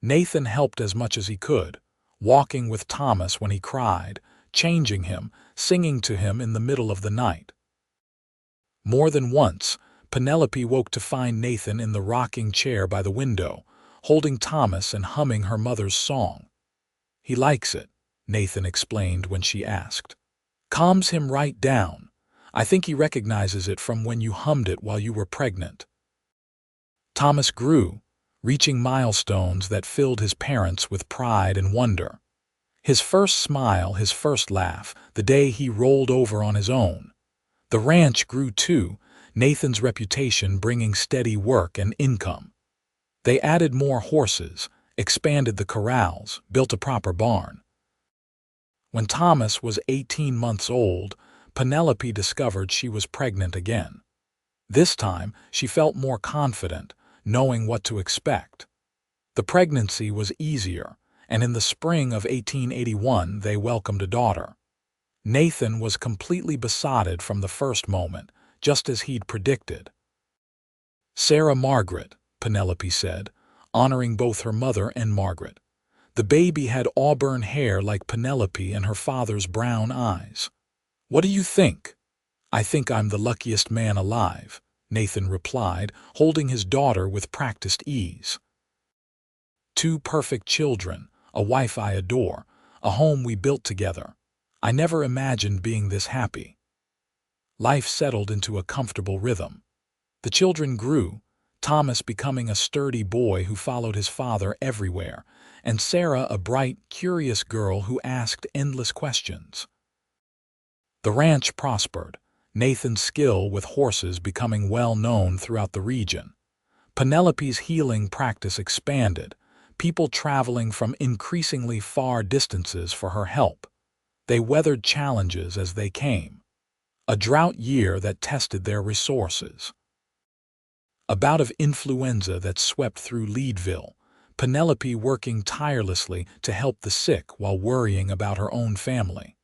Nathan helped as much as he could, walking with Thomas when he cried, changing him, singing to him in the middle of the night. More than once, Penelope woke to find Nathan in the rocking chair by the window, holding Thomas and humming her mother's song. "He likes it," Nathan explained when she asked. "Calms him right down. I think he recognizes it from when you hummed it while you were pregnant." Thomas grew, reaching milestones that filled his parents with pride and wonder. His first smile, his first laugh, the day he rolled over on his own. The ranch grew too, Nathan's reputation bringing steady work and income. They added more horses, expanded the corrals, built a proper barn. When Thomas was 18 months old, Penelope discovered she was pregnant again. This time, she felt more confident, knowing what to expect. The pregnancy was easier, and in the spring of 1881 they welcomed a daughter. Nathan was completely besotted from the first moment, just as he'd predicted. "Sarah Margaret," Penelope said, honoring both her mother and Margaret. The baby had auburn hair like Penelope and her father's brown eyes. "What do you think?" "I think I'm the luckiest man alive," Nathan replied, holding his daughter with practiced ease. "Two perfect children, a wife I adore, a home we built together. I never imagined being this happy." Life settled into a comfortable rhythm. The children grew, Thomas becoming a sturdy boy who followed his father everywhere, and Sarah a bright, curious girl who asked endless questions. The ranch prospered, Nathan's skill with horses becoming well known throughout the region. Penelope's healing practice expanded, people traveling from increasingly far distances for her help. They weathered challenges as they came. A drought year that tested their resources. A bout of influenza that swept through Leadville, Penelope working tirelessly to help the sick while worrying about her own family.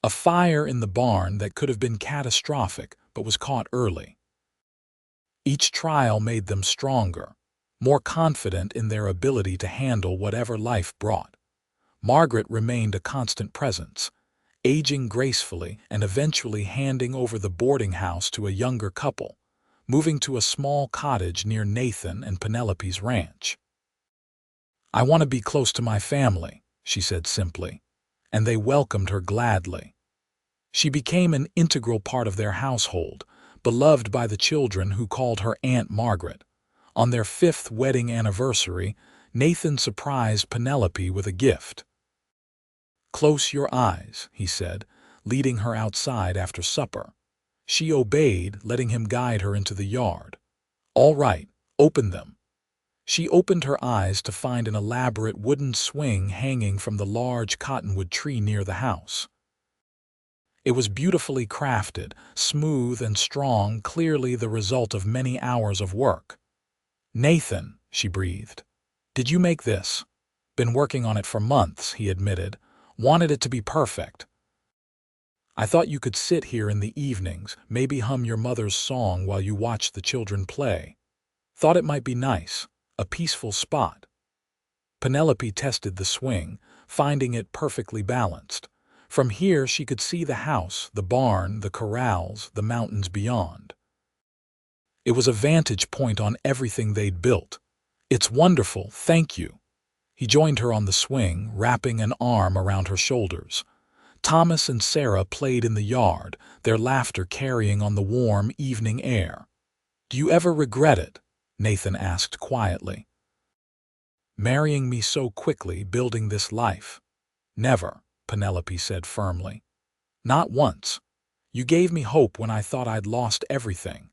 A fire in the barn that could have been catastrophic but was caught early. Each trial made them stronger, more confident in their ability to handle whatever life brought. Margaret remained a constant presence, aging gracefully and eventually handing over the boarding house to a younger couple, moving to a small cottage near Nathan and Penelope's ranch. "I want to be close to my family," she said simply, and they welcomed her gladly. She became an integral part of their household, beloved by the children who called her Aunt Margaret. On their 5th wedding anniversary, Nathan surprised Penelope with a gift. "Close your eyes," he said, leading her outside after supper. She obeyed, letting him guide her into the yard. "All right, open them." She opened her eyes to find an elaborate wooden swing hanging from the large cottonwood tree near the house. It was beautifully crafted, smooth and strong, clearly the result of many hours of work. "Nathan," she breathed, "did you make this?" "Been working on it for months," he admitted. "Wanted it to be perfect. I thought you could sit here in the evenings, maybe hum your mother's song while you watch the children play. Thought it might be nice, a peaceful spot." Penelope tested the swing, finding it perfectly balanced. From here she could see the house, the barn, the corrals, the mountains beyond. It was a vantage point on everything they'd built. "It's wonderful, thank you." He joined her on the swing, wrapping an arm around her shoulders. Thomas and Sarah played in the yard, their laughter carrying on the warm evening air. "Do you ever regret it?" Nathan asked quietly. "Marrying me so quickly, building this life?" "Never," Penelope said firmly. "Not once. You gave me hope when I thought I'd lost everything.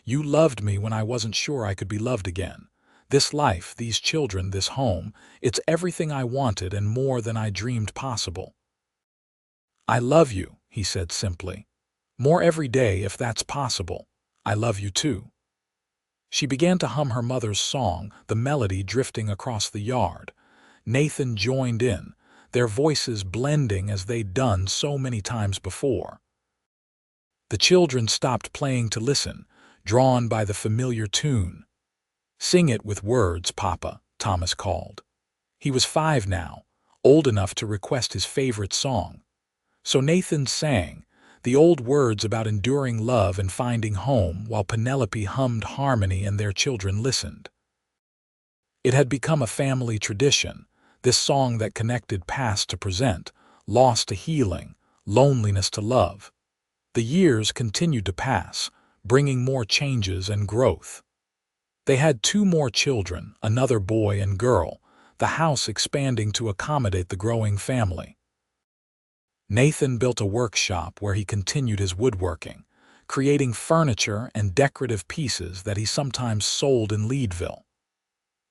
You loved me when I wasn't sure I could be loved again. This life, these children, this home, it's everything I wanted and more than I dreamed possible." "I love you," he said simply. "More every day if that's possible. I love you too." She began to hum her mother's song, the melody drifting across the yard. Nathan joined in, their voices blending as they'd done so many times before. The children stopped playing to listen, drawn by the familiar tune. "Sing it with words, Papa," Thomas called. He was 5 now, old enough to request his favorite song. So Nathan sang, the old words about enduring love and finding home, while Penelope hummed harmony and their children listened. It had become a family tradition, this song that connected past to present, loss to healing, loneliness to love. The years continued to pass, bringing more changes and growth. They had 2 more children, another boy and girl, the house expanding to accommodate the growing family. Nathan built a workshop where he continued his woodworking, creating furniture and decorative pieces that he sometimes sold in Leadville.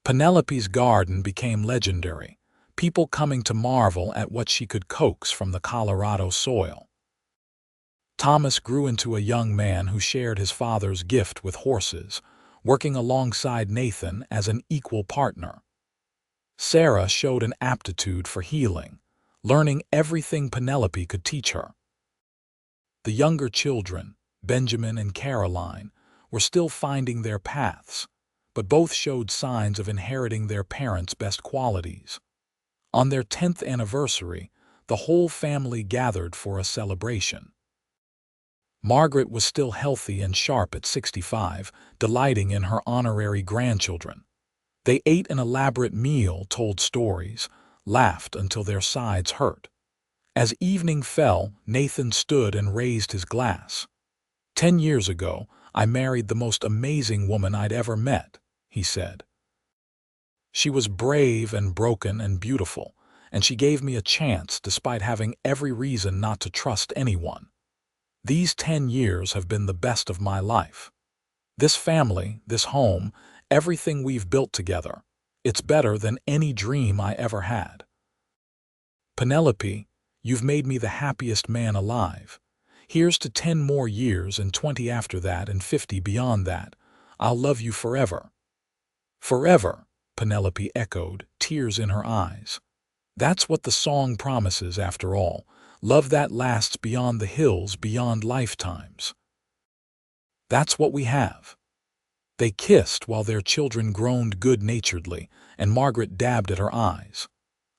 Penelope's garden became legendary, people coming to marvel at what she could coax from the Colorado soil. Thomas grew into a young man who shared his father's gift with horses, working alongside Nathan as an equal partner. Sarah showed an aptitude for healing, learning everything Penelope could teach her. The younger children, Benjamin and Caroline, were still finding their paths, but both showed signs of inheriting their parents' best qualities. On their 10th anniversary, the whole family gathered for a celebration. Margaret was still healthy and sharp at 65, delighting in her honorary grandchildren. They ate an elaborate meal, told stories, laughed until their sides hurt. As evening fell, Nathan stood and raised his glass. 10 years ago, I married the most amazing woman I'd ever met, he said. She was brave and broken and beautiful, and she gave me a chance despite having every reason not to trust anyone. These 10 years have been the best of my life. This family, this home, everything we've built together, it's better than any dream I ever had. Penelope, you've made me the happiest man alive. Here's to 10 more years and 20 after that and 50 beyond that. I'll love you forever. Forever, Penelope echoed, tears in her eyes. That's what the song promises after all, love that lasts beyond the hills, beyond lifetimes. That's what we have. They kissed while their children groaned good-naturedly, and Margaret dabbed at her eyes.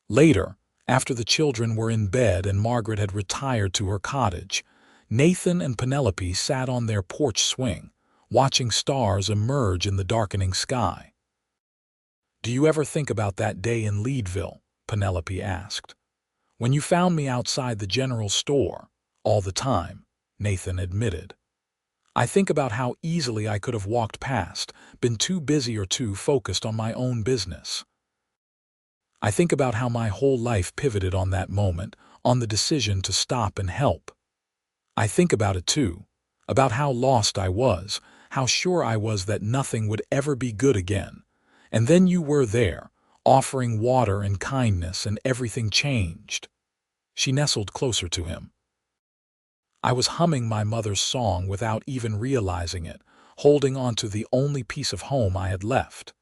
Later, after the children were in bed and Margaret had retired to her cottage, Nathan and Penelope sat on their porch swing, watching stars emerge in the darkening sky. "Do you ever think about that day in Leadville?" Penelope asked. "When you found me outside the general store?" "All the time," Nathan admitted. "I think about how easily I could have walked past, been too busy or too focused on my own business. I think about how my whole life pivoted on that moment, on the decision to stop and help. I think about it too, about how lost I was, how sure I was that nothing would ever be good again. And then you were there, offering water and kindness, and everything changed." She nestled closer to him. "I was humming my mother's song without even realizing it, holding on to the only piece of home I had left.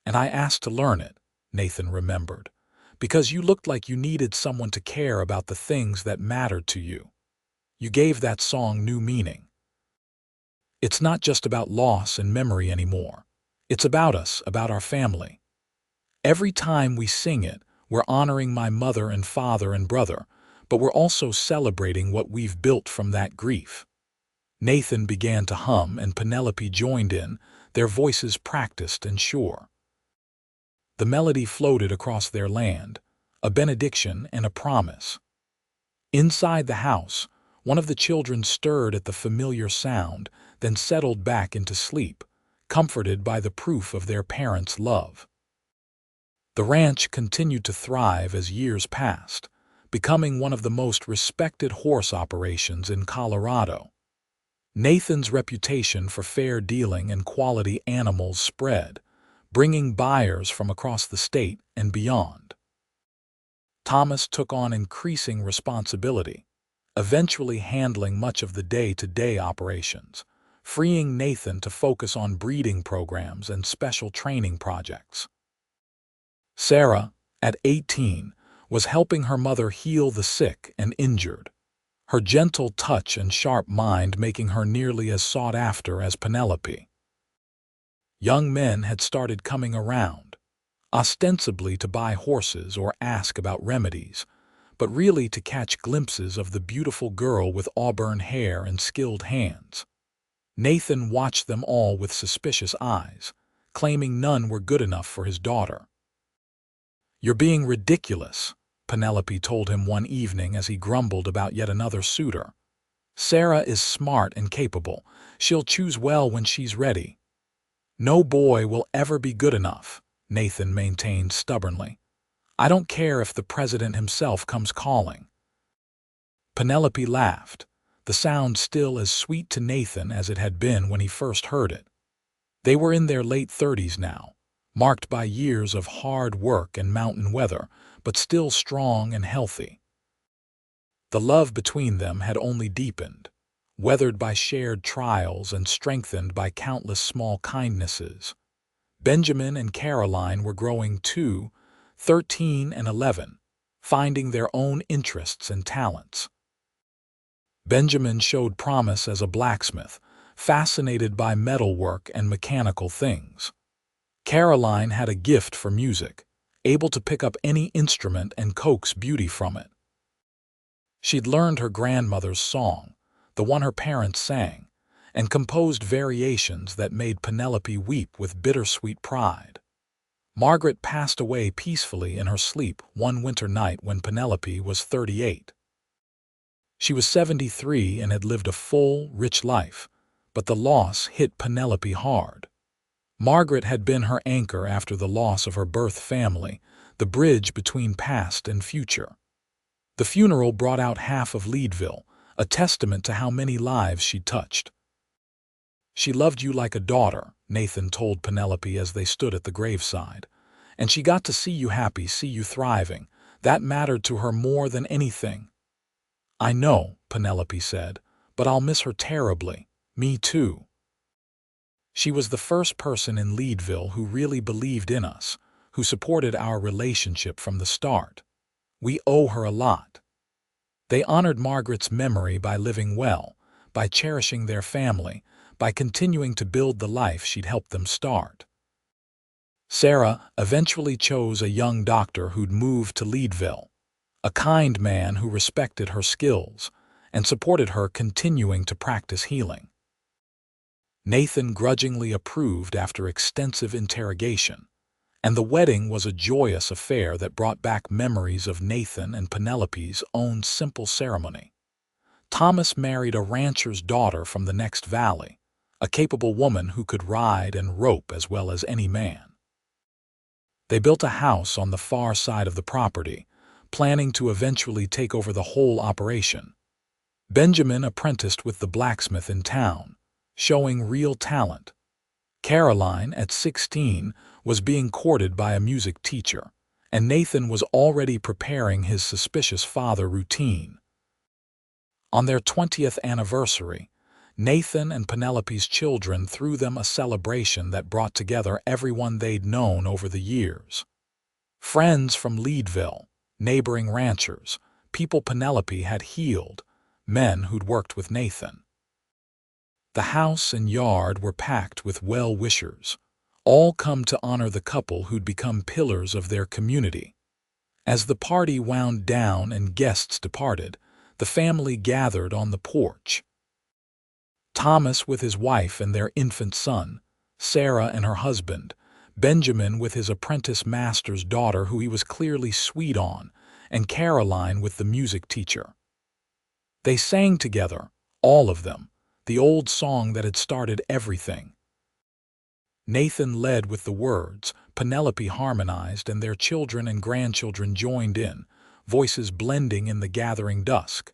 And I asked to learn it," Nathan remembered, "because you looked like you needed someone to care about the things that mattered to you. You gave that song new meaning. It's not just about loss and memory anymore. It's about us, about our family. Every time we sing it, we're honoring my mother and father and brother, but we're also celebrating what we've built from that grief." Nathan began to hum and Penelope joined in, their voices practiced and sure. The melody floated across their land, a benediction and a promise. Inside the house, one of the children stirred at the familiar sound, then settled back into sleep, comforted by the proof of their parents' love. The ranch continued to thrive as years passed, becoming one of the most respected horse operations in Colorado. Nathan's reputation for fair dealing and quality animals spread, bringing buyers from across the state and beyond. Thomas took on increasing responsibility, eventually handling much of the day-to-day operations, freeing Nathan to focus on breeding programs and special training projects. Sarah, at 18, was helping her mother heal the sick and injured, her gentle touch and sharp mind making her nearly as sought after as Penelope. Young men had started coming around, ostensibly to buy horses or ask about remedies, but really to catch glimpses of the beautiful girl with auburn hair and skilled hands. Nathan watched them all with suspicious eyes, claiming none were good enough for his daughter. "You're being ridiculous," Penelope told him one evening as he grumbled about yet another suitor. "Sarah is smart and capable. She'll choose well when she's ready." "No boy will ever be good enough," Nathan maintained stubbornly. "I don't care if the president himself comes calling." Penelope laughed, the sound still as sweet to Nathan as it had been when he first heard it. They were in their late 30s now, marked by years of hard work and mountain weather, but still strong and healthy. The love between them had only deepened, weathered by shared trials and strengthened by countless small kindnesses. Benjamin and Caroline were growing too, 13 and 11, finding their own interests and talents. Benjamin showed promise as a blacksmith, fascinated by metalwork and mechanical things. Caroline had a gift for music, able to pick up any instrument and coax beauty from it. She'd learned her grandmother's song, the one her parents sang, and composed variations that made Penelope weep with bittersweet pride. Margaret passed away peacefully in her sleep one winter night when Penelope was 38. She was 73 and had lived a full, rich life, but the loss hit Penelope hard. Margaret had been her anchor after the loss of her birth family, the bridge between past and future. The funeral brought out half of Leadville, a testament to how many lives she'd touched. "She loved you like a daughter," Nathan told Penelope as they stood at the graveside. "And she got to see you happy, see you thriving. That mattered to her more than anything." "I know," Penelope said, "but I'll miss her terribly. Me too." She was the first person in Leadville who really believed in us, who supported our relationship from the start. We owe her a lot. They honored Margaret's memory by living well, by cherishing their family, by continuing to build the life she'd helped them start. Sarah eventually chose a young doctor who'd moved to Leadville, a kind man who respected her skills and supported her continuing to practice healing. Nathan grudgingly approved after extensive interrogation, and the wedding was a joyous affair that brought back memories of Nathan and Penelope's own simple ceremony. Thomas married a rancher's daughter from the next valley, a capable woman who could ride and rope as well as any man. They built a house on the far side of the property, planning to eventually take over the whole operation. Benjamin apprenticed with the blacksmith in town, showing real talent. Caroline, at 16, was being courted by a music teacher, and Nathan was already preparing his suspicious father routine. On their 20th anniversary, Nathan and Penelope's children threw them a celebration that brought together everyone they'd known over the years. Friends from Leadville, neighboring ranchers, people Penelope had healed, men who'd worked with Nathan. The house and yard were packed with well-wishers, all come to honor the couple who'd become pillars of their community. As the party wound down and guests departed, the family gathered on the porch. Thomas with his wife and their infant son, Sarah and her husband, Benjamin with his apprentice master's daughter who he was clearly sweet on, and Caroline with the music teacher. They sang together, all of them, the old song that had started everything. Nathan led with the words, Penelope harmonized, and their children and grandchildren joined in, voices blending in the gathering dusk.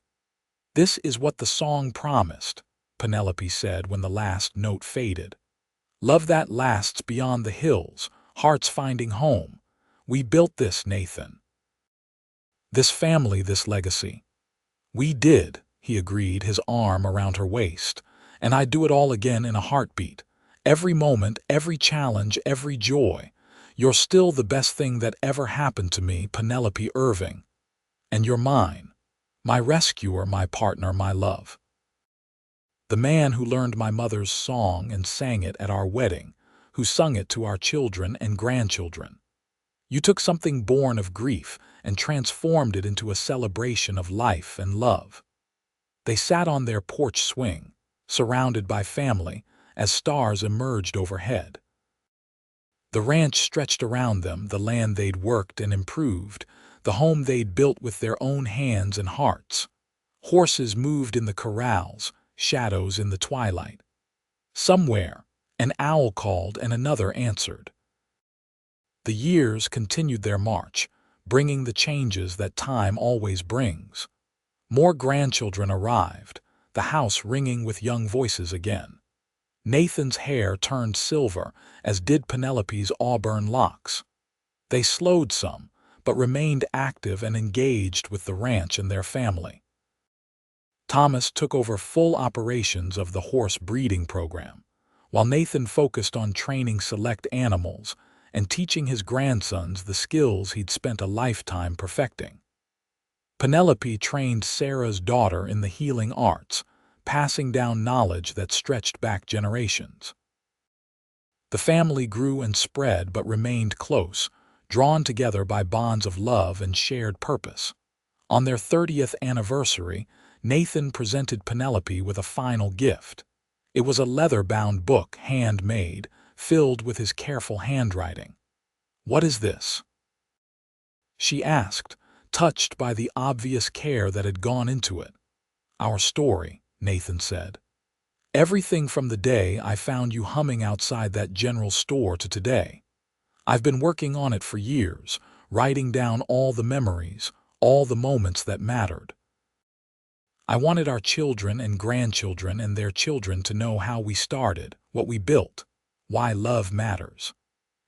"This is what the song promised," Penelope said when the last note faded. "Love that lasts beyond the hills, hearts finding home. We built this, Nathan. This family, this legacy." "We did," he agreed, his arm around her waist, "and I'd do it all again in a heartbeat. Every moment, every challenge, every joy. You're still the best thing that ever happened to me, Penelope Irving. And you're mine, my rescuer, my partner, my love. The man who learned my mother's song and sang it at our wedding, who sung it to our children and grandchildren. You took something born of grief and transformed it into a celebration of life and love." They sat on their porch swing, surrounded by family, as stars emerged overhead. The ranch stretched around them, the land they'd worked and improved, the home they'd built with their own hands and hearts. Horses moved in the corrals, shadows in the twilight. Somewhere, an owl called and another answered. The years continued their march, bringing the changes that time always brings. More grandchildren arrived, the house ringing with young voices again. Nathan's hair turned silver, as did Penelope's auburn locks. They slowed some, but remained active and engaged with the ranch and their family. Thomas took over full operations of the horse breeding program, while Nathan focused on training select animals and teaching his grandsons the skills he'd spent a lifetime perfecting. Penelope trained Sarah's daughter in the healing arts, passing down knowledge that stretched back generations. The family grew and spread but remained close, drawn together by bonds of love and shared purpose. On their 30th anniversary, Nathan presented Penelope with a final gift. It was a leather-bound book, handmade, filled with his careful handwriting. "What is this?" she asked, touched by the obvious care that had gone into it. "Our story," Nathan said. "Everything from the day I found you humming outside that general store to today. I've been working on it for years, writing down all the memories, all the moments that mattered. I wanted our children and grandchildren and their children to know how we started, what we built, why love matters.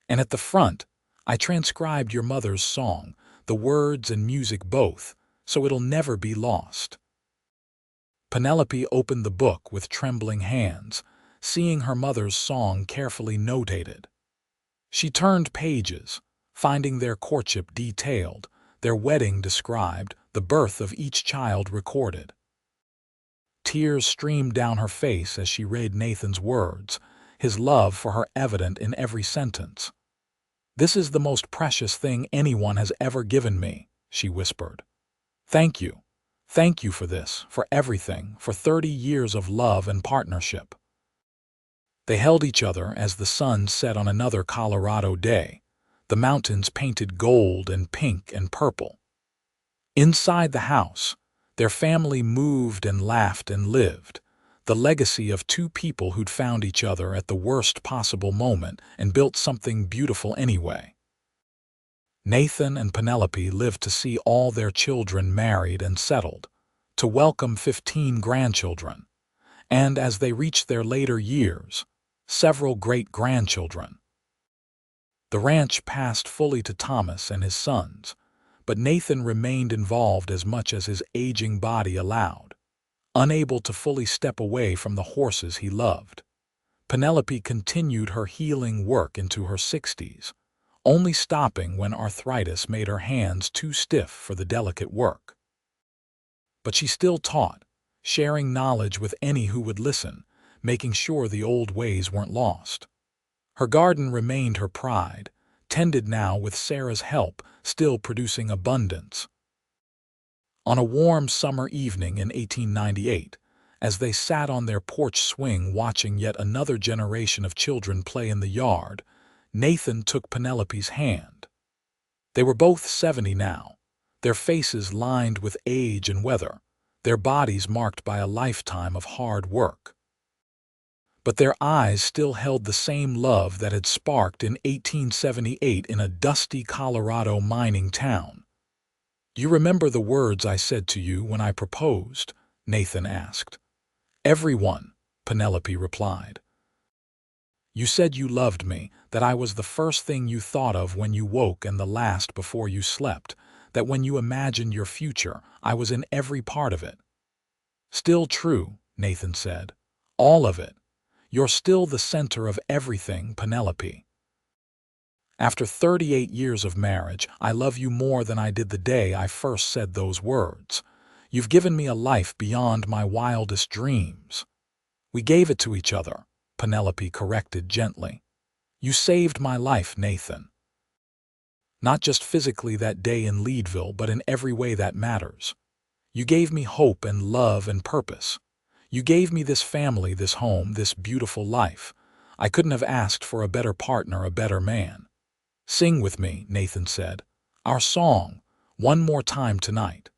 And at the front, I transcribed your mother's song, the words and music both, so it'll never be lost." Penelope opened the book with trembling hands, seeing her mother's song carefully notated. She turned pages, finding their courtship detailed, their wedding described, the birth of each child recorded. Tears streamed down her face as she read Nathan's words, his love for her evident in every sentence. "This is the most precious thing anyone has ever given me," she whispered. "Thank you. Thank you for this, for everything, for 30 years of love and partnership." They held each other as the sun set on another Colorado day, the mountains painted gold and pink and purple. Inside the house, their family moved and laughed and lived, the legacy of two people who'd found each other at the worst possible moment and built something beautiful anyway. Nathan and Penelope lived to see all their children married and settled, to welcome 15 grandchildren, and as they reached their later years, several great-grandchildren. The ranch passed fully to Thomas and his sons, but Nathan remained involved as much as his aging body allowed, unable to fully step away from the horses he loved. Penelope continued her healing work into her 60s, only stopping when arthritis made her hands too stiff for the delicate work. But she still taught, sharing knowledge with any who would listen, making sure the old ways weren't lost. Her garden remained her pride, tended now with Sarah's help, still producing abundance. On a warm summer evening in 1898, as they sat on their porch swing watching yet another generation of children play in the yard, Nathan took Penelope's hand. They were both 70 now, their faces lined with age and weather, their bodies marked by a lifetime of hard work. But their eyes still held the same love that had sparked in 1878 in a dusty Colorado mining town. "You remember the words I said to you when I proposed?" Nathan asked. "Everyone," Penelope replied. "You said you loved me, that I was the first thing you thought of when you woke and the last before you slept, that when you imagined your future, I was in every part of it." "Still true," Nathan said. "All of it. You're still the center of everything, Penelope. After 38 years of marriage, I love you more than I did the day I first said those words. You've given me a life beyond my wildest dreams." "We gave it to each other," Penelope corrected gently. "You saved my life, Nathan. Not just physically that day in Leadville, but in every way that matters. You gave me hope and love and purpose. You gave me this family, this home, this beautiful life. I couldn't have asked for a better partner, a better man." "Sing with me," Nathan said. "Our song, one more time tonight."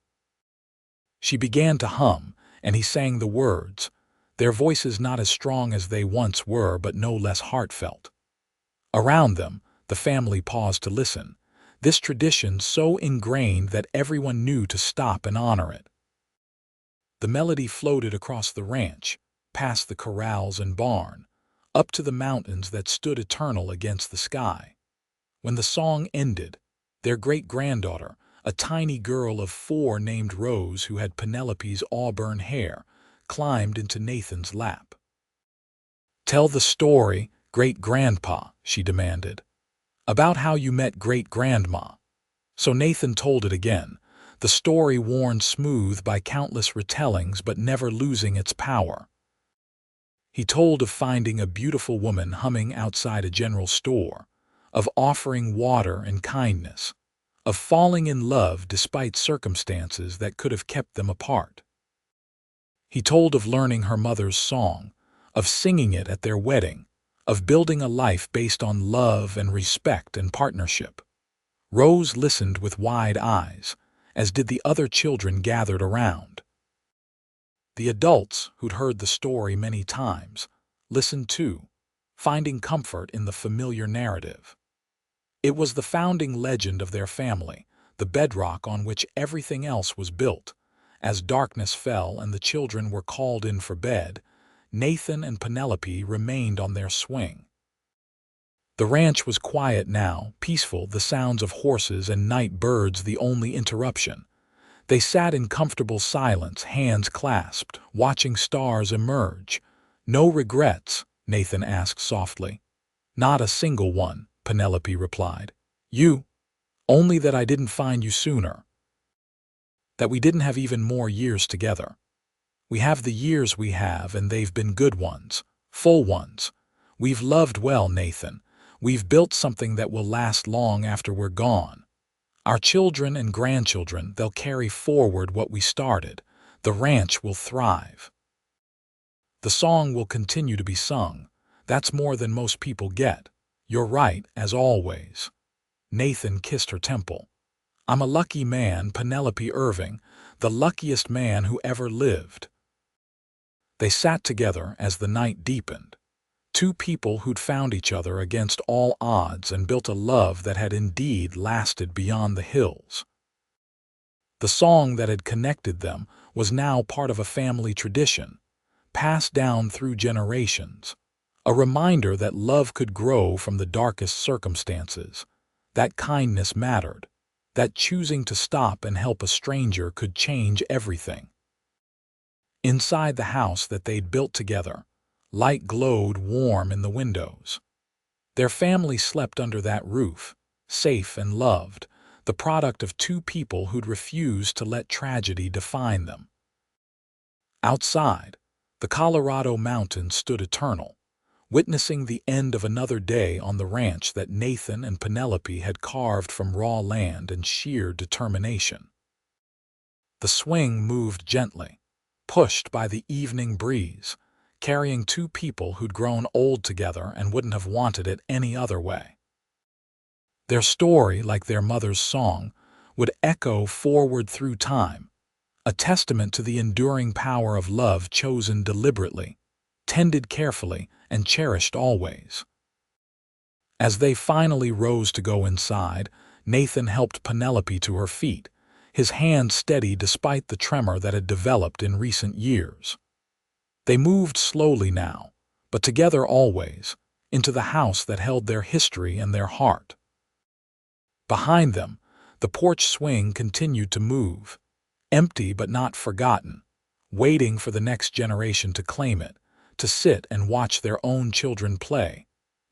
She began to hum, and he sang the words, their voices not as strong as they once were, but no less heartfelt. Around them, the family paused to listen, this tradition so ingrained that everyone knew to stop and honor it. The melody floated across the ranch, past the corrals and barn, up to the mountains that stood eternal against the sky. When the song ended, their great-granddaughter, a tiny girl of 4 named Rose who had Penelope's auburn hair, climbed into Nathan's lap. "Tell the story, great-grandpa," she demanded, "about how you met great-grandma." So Nathan told it again, the story worn smooth by countless retellings but never losing its power. He told of finding a beautiful woman humming outside a general store, of offering water and kindness, of falling in love despite circumstances that could have kept them apart. He told of learning her mother's song, of singing it at their wedding, of building a life based on love and respect and partnership. Rose listened with wide eyes, as did the other children gathered around. The adults, who'd heard the story many times, listened too, finding comfort in the familiar narrative. It was the founding legend of their family, the bedrock on which everything else was built. As darkness fell and the children were called in for bed, Nathan and Penelope remained on their swing. The ranch was quiet now, peaceful, the sounds of horses and night birds the only interruption. They sat in comfortable silence, hands clasped, watching stars emerge. "No regrets?" Nathan asked softly. "Not a single one," Penelope replied. "You? Only that I didn't find you sooner. That we didn't have even more years together. We have the years we have, and they've been good ones, full ones. We've loved well, Nathan. We've built something that will last long after we're gone. Our children and grandchildren, they'll carry forward what we started. The ranch will thrive. The song will continue to be sung. That's more than most people get. You're right, as always." Nathan kissed her temple. "I'm a lucky man, Penelope Irving, the luckiest man who ever lived." They sat together as the night deepened. Two people who'd found each other against all odds and built a love that had indeed lasted beyond the hills. The song that had connected them was now part of a family tradition, passed down through generations, a reminder that love could grow from the darkest circumstances, that kindness mattered, that choosing to stop and help a stranger could change everything. Inside the house that they'd built together, light glowed warm in the windows. Their family slept under that roof, safe and loved, the product of two people who'd refused to let tragedy define them. Outside, the Colorado mountains stood eternal, witnessing the end of another day on the ranch that Nathan and Penelope had carved from raw land and sheer determination. The swing moved gently, pushed by the evening breeze, carrying two people who'd grown old together and wouldn't have wanted it any other way. Their story, like their mother's song, would echo forward through time, a testament to the enduring power of love chosen deliberately, tended carefully, and cherished always. As they finally rose to go inside, Nathan helped Penelope to her feet, his hand steady despite the tremor that had developed in recent years. They moved slowly now, but together always, into the house that held their history and their heart. Behind them, the porch swing continued to move, empty but not forgotten, waiting for the next generation to claim it, to sit and watch their own children play,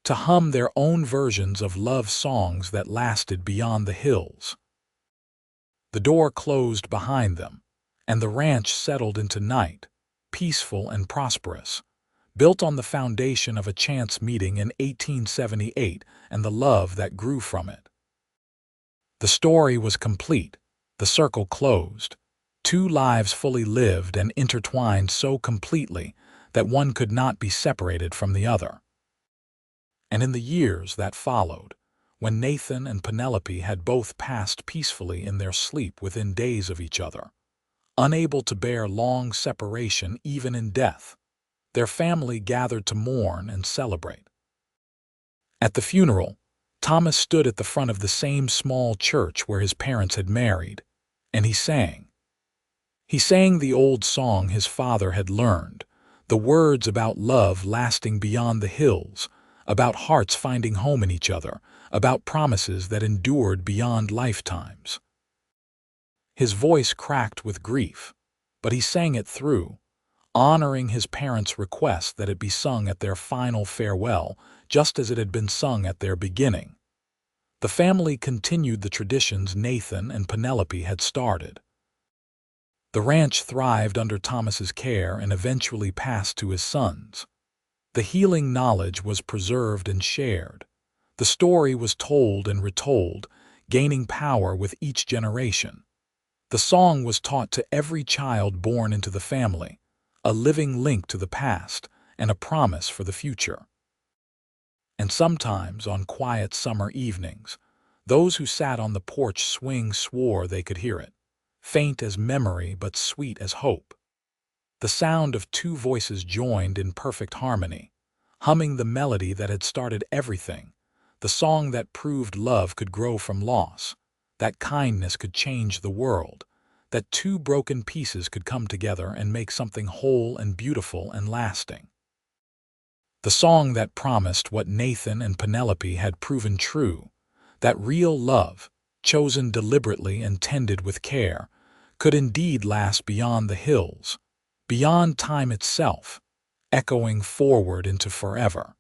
to hum their own versions of love songs that lasted beyond the hills. The door closed behind them, and the ranch settled into night, peaceful and prosperous, built on the foundation of a chance meeting in 1878 and the love that grew from it. The story was complete, the circle closed, two lives fully lived and intertwined so completely that one could not be separated from the other. And in the years that followed, when Nathan and Penelope had both passed peacefully in their sleep within days of each other, unable to bear long separation even in death, their family gathered to mourn and celebrate. At the funeral, Thomas stood at the front of the same small church where his parents had married, and he sang. He sang the old song his father had learned, the words about love lasting beyond the hills, about hearts finding home in each other, about promises that endured beyond lifetimes. His voice cracked with grief, but he sang it through, honoring his parents' request that it be sung at their final farewell, just as it had been sung at their beginning. The family continued the traditions Nathan and Penelope had started. The ranch thrived under Thomas's care and eventually passed to his sons. The healing knowledge was preserved and shared. The story was told and retold, gaining power with each generation. The song was taught to every child born into the family, a living link to the past and a promise for the future. And sometimes, on quiet summer evenings, those who sat on the porch swing swore they could hear it, faint as memory but sweet as hope. The sound of two voices joined in perfect harmony, humming the melody that had started everything, the song that proved love could grow from loss, that kindness could change the world, that two broken pieces could come together and make something whole and beautiful and lasting. The song that promised what Nathan and Penelope had proven true, that real love, chosen deliberately and tended with care, could indeed last beyond the hills, beyond time itself, echoing forward into forever.